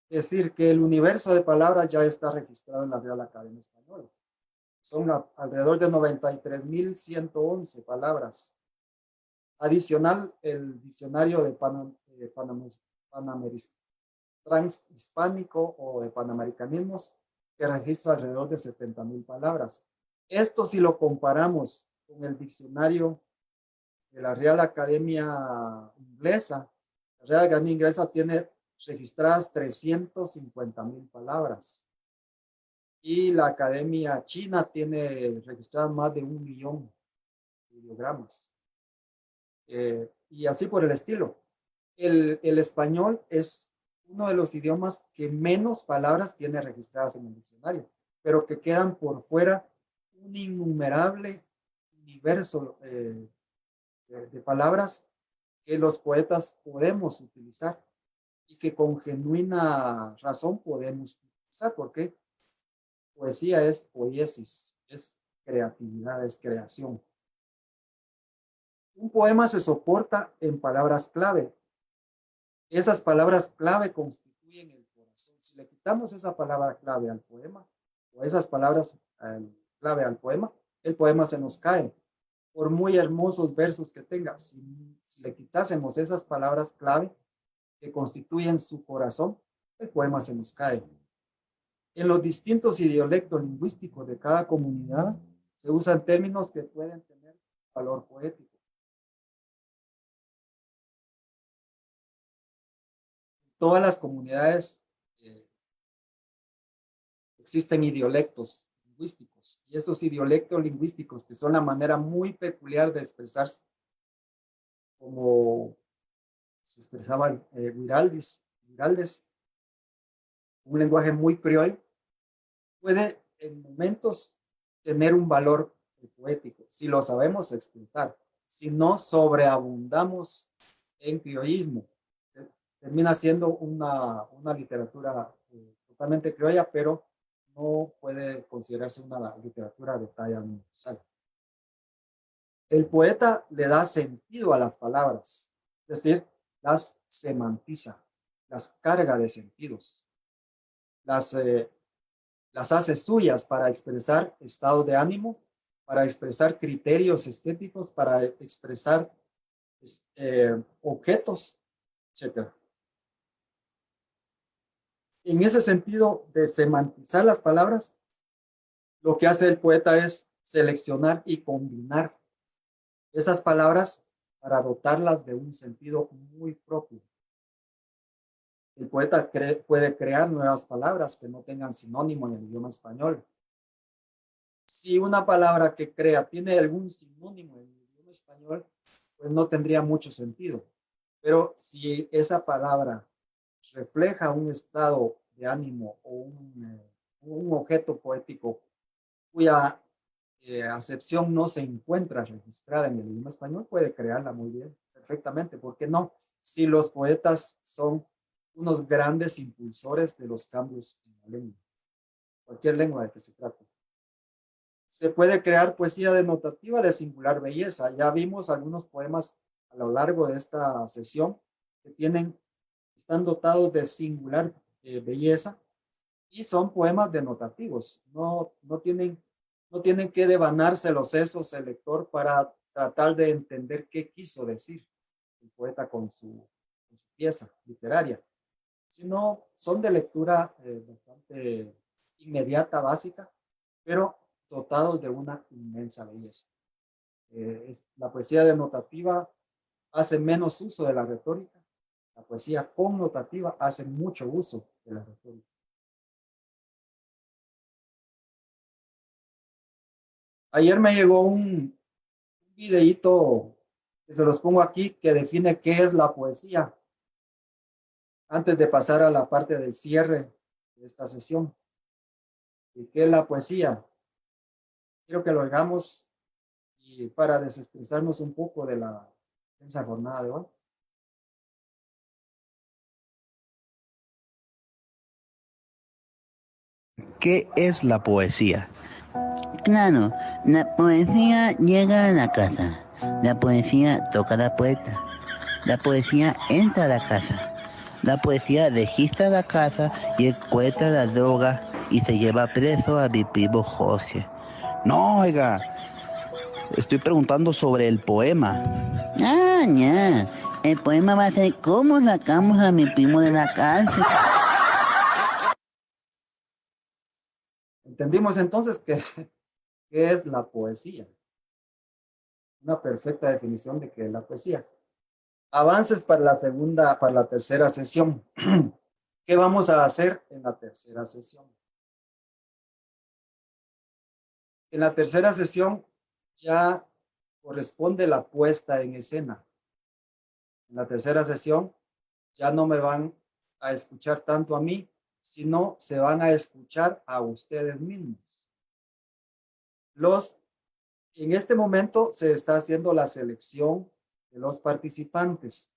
decir que el universo de palabras ya está registrado en la Real Academia Española. Son alrededor de 93.111 palabras. Adicional, el diccionario de transhispánico o de panamericanismos, que registra alrededor de 70.000 palabras. Esto, si lo comparamos con el diccionario de la Real Academia Inglesa, la Real Academia Inglesa tiene registradas 350.000 palabras. Y la Academia China tiene registradas más de 1 millón de ideogramas. Y así por el estilo. El español es uno de los idiomas que menos palabras tiene registradas en el diccionario, pero que quedan por fuera un innumerable universo de palabras que los poetas podemos utilizar y que con genuina razón podemos utilizar, porque poesía es poiesis, es creatividad, es creación. Un poema se soporta en palabras clave. Esas palabras clave constituyen el corazón Si le quitamos esa palabra clave al poema, o esas palabras clave al poema, el poema se nos cae. Por muy hermosos versos que tenga, si le quitásemos esas palabras clave que constituyen su corazón, el poema se nos cae. En los distintos idiolectos lingüísticos de cada comunidad se usan términos que pueden tener valor poético. En todas las comunidades existen idiolectos lingüísticos, y esos idiolectos lingüísticos, que son la manera muy peculiar de expresarse, como se expresaba Guiraldes, un lenguaje muy criollo, puede en momentos tener un valor poético, si lo sabemos explotar. Si no sobreabundamos en criollismo, termina siendo una literatura totalmente criolla, pero no puede considerarse una literatura de talla universal. El poeta le da sentido a las palabras, es decir, las semantiza, las carga de sentidos, las hace suyas para expresar estado de ánimo, para expresar criterios estéticos, para expresar objetos, etc. En ese sentido de semantizar las palabras, lo que hace el poeta es seleccionar y combinar esas palabras para dotarlas de un sentido muy propio. El poeta puede crear nuevas palabras que no tengan sinónimo en el idioma español. Si una palabra que crea tiene algún sinónimo en el idioma español, pues no tendría mucho sentido. Pero si esa palabra refleja un estado de ánimo o un objeto poético cuya acepción no se encuentra registrada en el idioma español, puede crearla muy bien, perfectamente. ¿Por qué no? Si los poetas son unos grandes impulsores de los cambios en la lengua, cualquier lengua de que se trate. Se puede crear poesía denotativa de singular belleza. Ya vimos algunos poemas a lo largo de esta sesión que están dotados de singular belleza, y son poemas denotativos. No tienen que devanarse los sesos el lector para tratar de entender qué quiso decir el poeta con su pieza literaria, sino son de lectura bastante inmediata, básica, pero dotados de una inmensa belleza. La poesía denotativa hace menos uso de la retórica. La poesía connotativa hace mucho uso de la retórica. Ayer me llegó un videíto que se los pongo aquí, que define qué es la poesía, antes de pasar a la parte del cierre de esta sesión. ¿Y qué es la poesía? Quiero que lo hagamos y para desestresarnos un poco de la intensa jornada de hoy. ¿Qué es la poesía? Claro, la poesía llega a la casa, la poesía toca a la puerta, la poesía entra a la casa, la poesía registra la casa y encuentra la droga y se lleva preso a mi primo Jorge. No, oiga, estoy preguntando sobre el poema. Ah, ya, el poema va a ser cómo sacamos a mi primo de la cárcel. Entendimos entonces que ¿qué es la poesía? Una perfecta definición de qué es la poesía. Avances para la tercera sesión. ¿Qué vamos a hacer en la tercera sesión? En la tercera sesión ya corresponde la puesta en escena. En la tercera sesión ya no me van a escuchar tanto a mí, sino se van a escuchar a ustedes mismos. En este momento se está haciendo la selección de los participantes.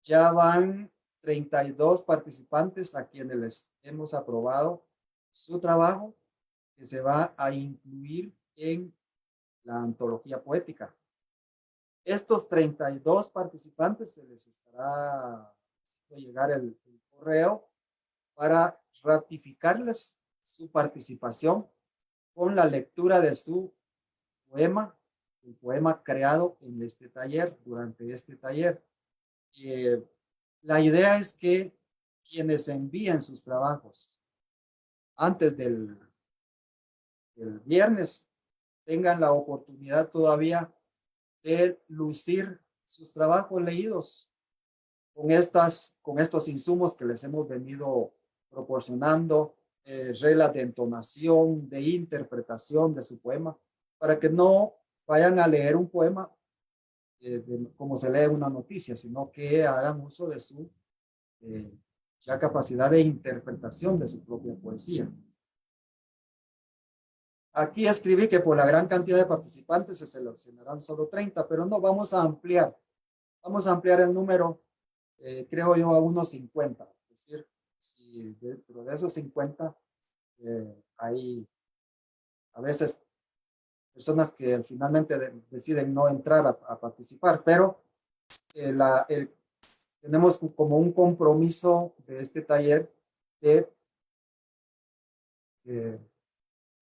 Ya van 32 participantes a quienes les hemos aprobado su trabajo, que se va a incluir en la antología poética. Estos 32 participantes se les estará haciendo llegar el correo para ratificarles su participación con la lectura de su poema, el poema creado en este taller, durante este taller. La idea es que quienes envíen sus trabajos antes del viernes tengan la oportunidad todavía de lucir sus trabajos leídos con estos insumos que les hemos venido proporcionando, reglas de entonación, de interpretación de su poema, para que no vayan a leer un poema como se lee una noticia, sino que hagan uso de su ya capacidad de interpretación de su propia poesía. Aquí escribí que por la gran cantidad de participantes se seleccionarán solo 30, pero no, vamos a ampliar. Vamos a ampliar el número, creo yo, a unos 50. Es decir, si dentro de esos 50 hay a veces personas que finalmente deciden no entrar a participar, pero tenemos como un compromiso de este taller de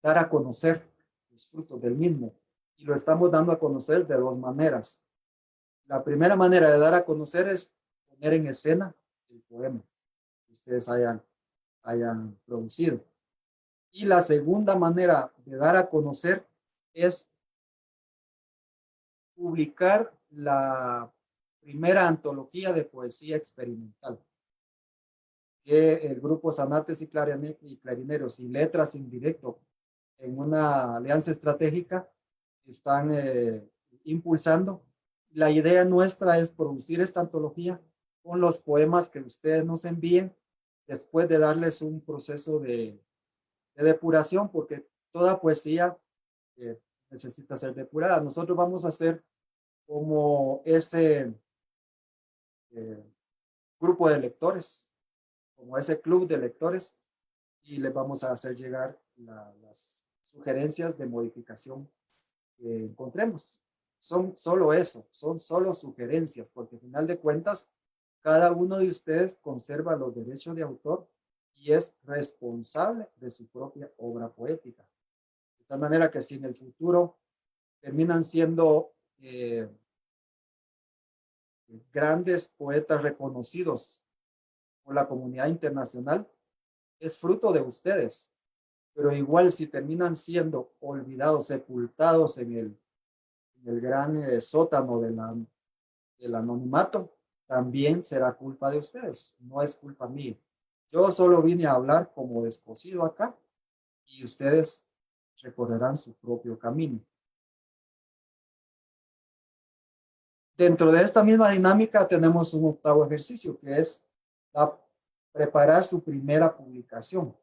dar a conocer los frutos del mismo. Y lo estamos dando a conocer de dos maneras. La primera manera de dar a conocer es poner en escena el poema que ustedes hayan producido. Y la segunda manera de dar a conocer es publicar la primera antología de poesía experimental que el grupo Zanates y Clarineros y Letras Indirecto en una alianza estratégica están impulsando. La idea nuestra es producir esta antología con los poemas que ustedes nos envíen después de darles un proceso de depuración, porque toda poesía necesita ser depurada. Nosotros vamos a hacer como ese grupo de lectores, como ese club de lectores, y les vamos a hacer llegar las sugerencias de modificación que encontremos. Son solo eso, son solo sugerencias, porque al final de cuentas, cada uno de ustedes conserva los derechos de autor y es responsable de su propia obra poética. De tal manera que si en el futuro terminan siendo grandes poetas reconocidos por la comunidad internacional, es fruto de ustedes. Pero igual si terminan siendo olvidados, sepultados en el gran sótano del anonimato, también será culpa de ustedes, no es culpa mía. Yo solo vine a hablar como descosido acá y ustedes recorrerán su propio camino. Dentro de esta misma dinámica tenemos un octavo ejercicio que es preparar su primera publicación.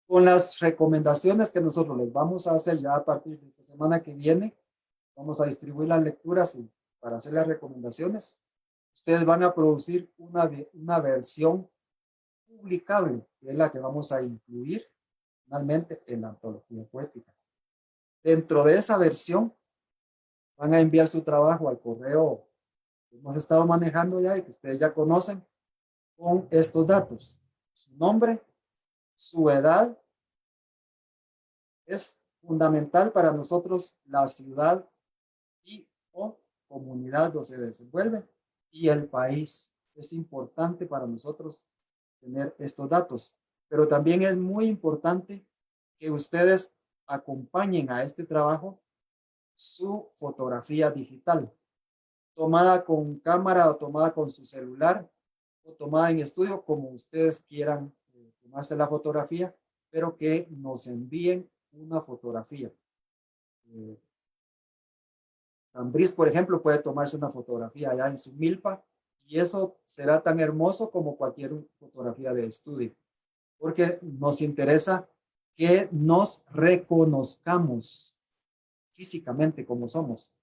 Con las recomendaciones que nosotros les vamos a hacer ya a partir de esta semana que viene, vamos a distribuir las lecturas para hacer las recomendaciones. Ustedes van a producir una versión publicable, que es la que vamos a incluir finalmente en la antología poética. Dentro de esa versión, van a enviar su trabajo al correo que hemos estado manejando ya y que ustedes ya conocen, con estos datos: su nombre, su edad. Es fundamental para nosotros la ciudad y o comunidad donde se desenvuelve y el país. Es importante para nosotros tener estos datos, pero también es muy importante que ustedes acompañen a este trabajo su fotografía digital, tomada con cámara o tomada con su celular o tomada en estudio, como ustedes quieran tomarse la fotografía, pero que nos envíen una fotografía. Tambriz, por ejemplo, puede tomarse una fotografía allá en su milpa y eso será tan hermoso como cualquier fotografía de estudio, porque nos interesa que nos reconozcamos físicamente como somos.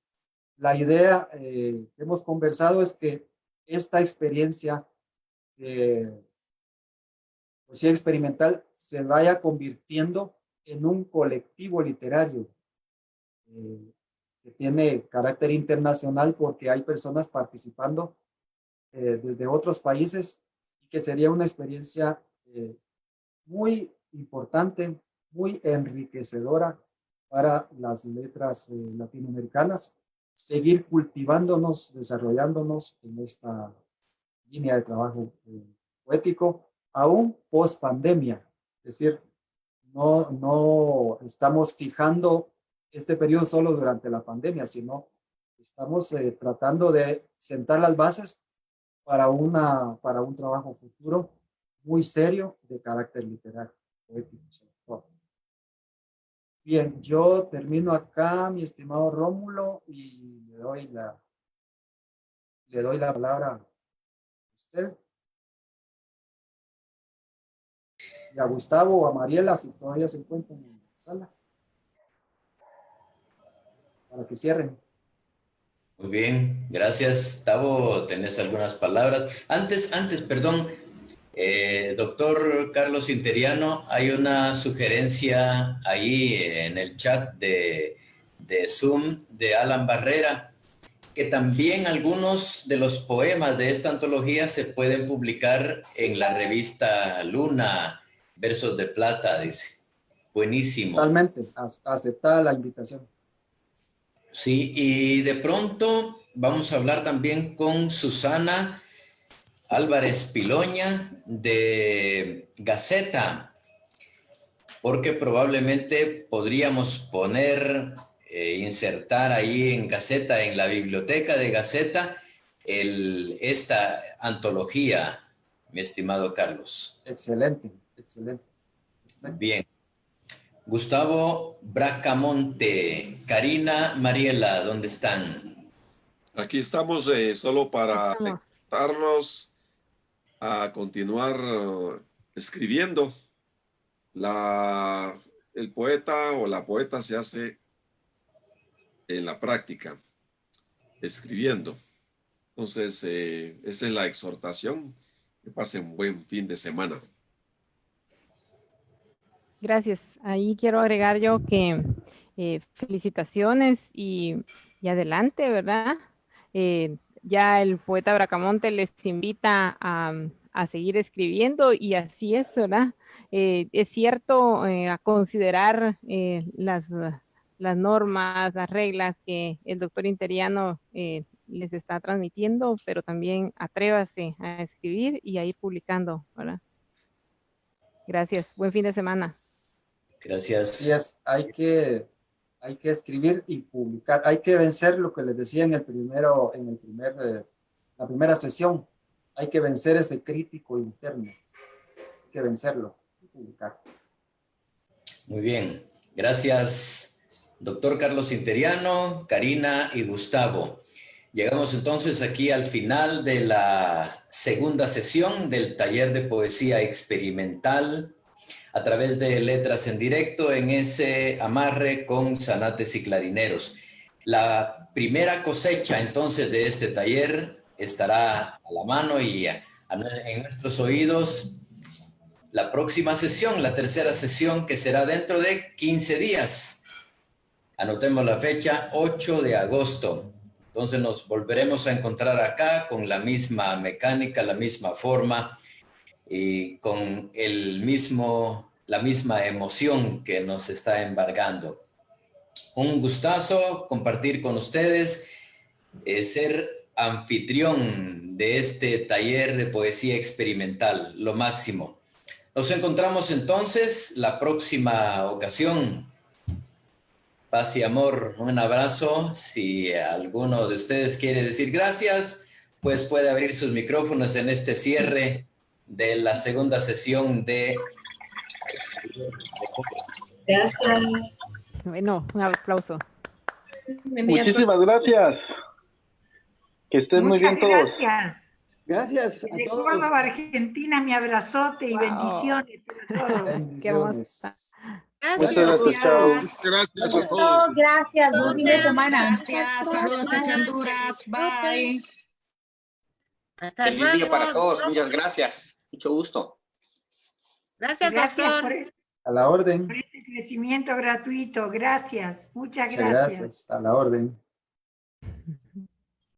La idea que hemos conversado es que esta experiencia de poesía experimental se vaya convirtiendo en un colectivo literario que tiene carácter internacional, porque hay personas participando desde otros países y que sería una experiencia muy importante, muy enriquecedora para las letras latinoamericanas, seguir cultivándonos, desarrollándonos en esta línea de trabajo poético, aún post pandemia. Es decir, no estamos fijando este periodo solo durante la pandemia, sino estamos tratando de sentar las bases para un trabajo futuro muy serio de carácter literario, poético, sobre todo. Bien, yo termino acá, mi estimado Rómulo, y le doy la palabra a usted. Y a Gustavo o a Mariela, si todavía se encuentran en la sala, para que cierren. Muy bien, gracias. Tavo, tenés algunas palabras. Antes, perdón, doctor Carlos Interiano, hay una sugerencia ahí en el chat de Zoom de Alan Barrera, que también algunos de los poemas de esta antología se pueden publicar en la revista Luna, Versos de Plata, dice. Buenísimo. Totalmente, aceptada la invitación. Sí, y de pronto vamos a hablar también con Susana Álvarez Piloña de Gaceta, porque probablemente podríamos poner, insertar ahí en Gaceta, en la biblioteca de Gaceta, esta antología, mi estimado Carlos. Excelente, excelente. Exacto. Bien. Gustavo Bracamonte, Karina, Mariela, ¿dónde están? Aquí estamos solo para invitarlos a continuar escribiendo. El poeta o la poeta se hace en la práctica, escribiendo. Entonces, esa es la exhortación. Que pasen un buen fin de semana. Gracias. Ahí quiero agregar yo que felicitaciones y adelante, ¿verdad? Ya el poeta Bracamonte les invita a seguir escribiendo y así es, ¿verdad? Es cierto, a considerar las normas, las reglas que el doctor Interiano les está transmitiendo, pero también atrévase a escribir y a ir publicando, ¿verdad? Gracias. Buen fin de semana. Gracias. Yes, hay que escribir y publicar. Hay que vencer lo que les decía la primera sesión. Hay que vencer ese crítico interno. Hay que vencerlo y publicar. Muy bien. Gracias, doctor Carlos Interiano, Karina y Gustavo. Llegamos entonces aquí al final de la segunda sesión del taller de poesía experimental a través de Letras en Directo en ese amarre con zanates y clarineros. La primera cosecha entonces de este taller estará a la mano y en nuestros oídos la próxima sesión, la tercera sesión, que será dentro de 15 días. Anotemos la fecha, 8 de agosto. Entonces nos volveremos a encontrar acá con la misma mecánica, la misma forma y con la misma emoción que nos está embargando. Un gustazo compartir con ustedes, ser anfitrión de este taller de poesía experimental, lo máximo. Nos encontramos entonces la próxima ocasión. Paz y amor, un abrazo. Si alguno de ustedes quiere decir gracias, pues puede abrir sus micrófonos en este cierre de la segunda sesión de... Gracias. Bueno, un aplauso. Muchísimas gracias. Que estén muy bien todos. Gracias. Gracias a De todos. Córdoba, Argentina, mi abrazote y bendiciones para todos. Qué hermosa. Muchas gracias, chao. Gracias a todos. Gracias, buen fin de semana. Gracias, saludos desde Honduras. Bye. Hasta Feliz luego. día para todos. Muchas gracias. Mucho gusto. Gracias, doctor. A la orden. Por este crecimiento gratuito. Gracias. Muchas Muchas gracias. A la orden.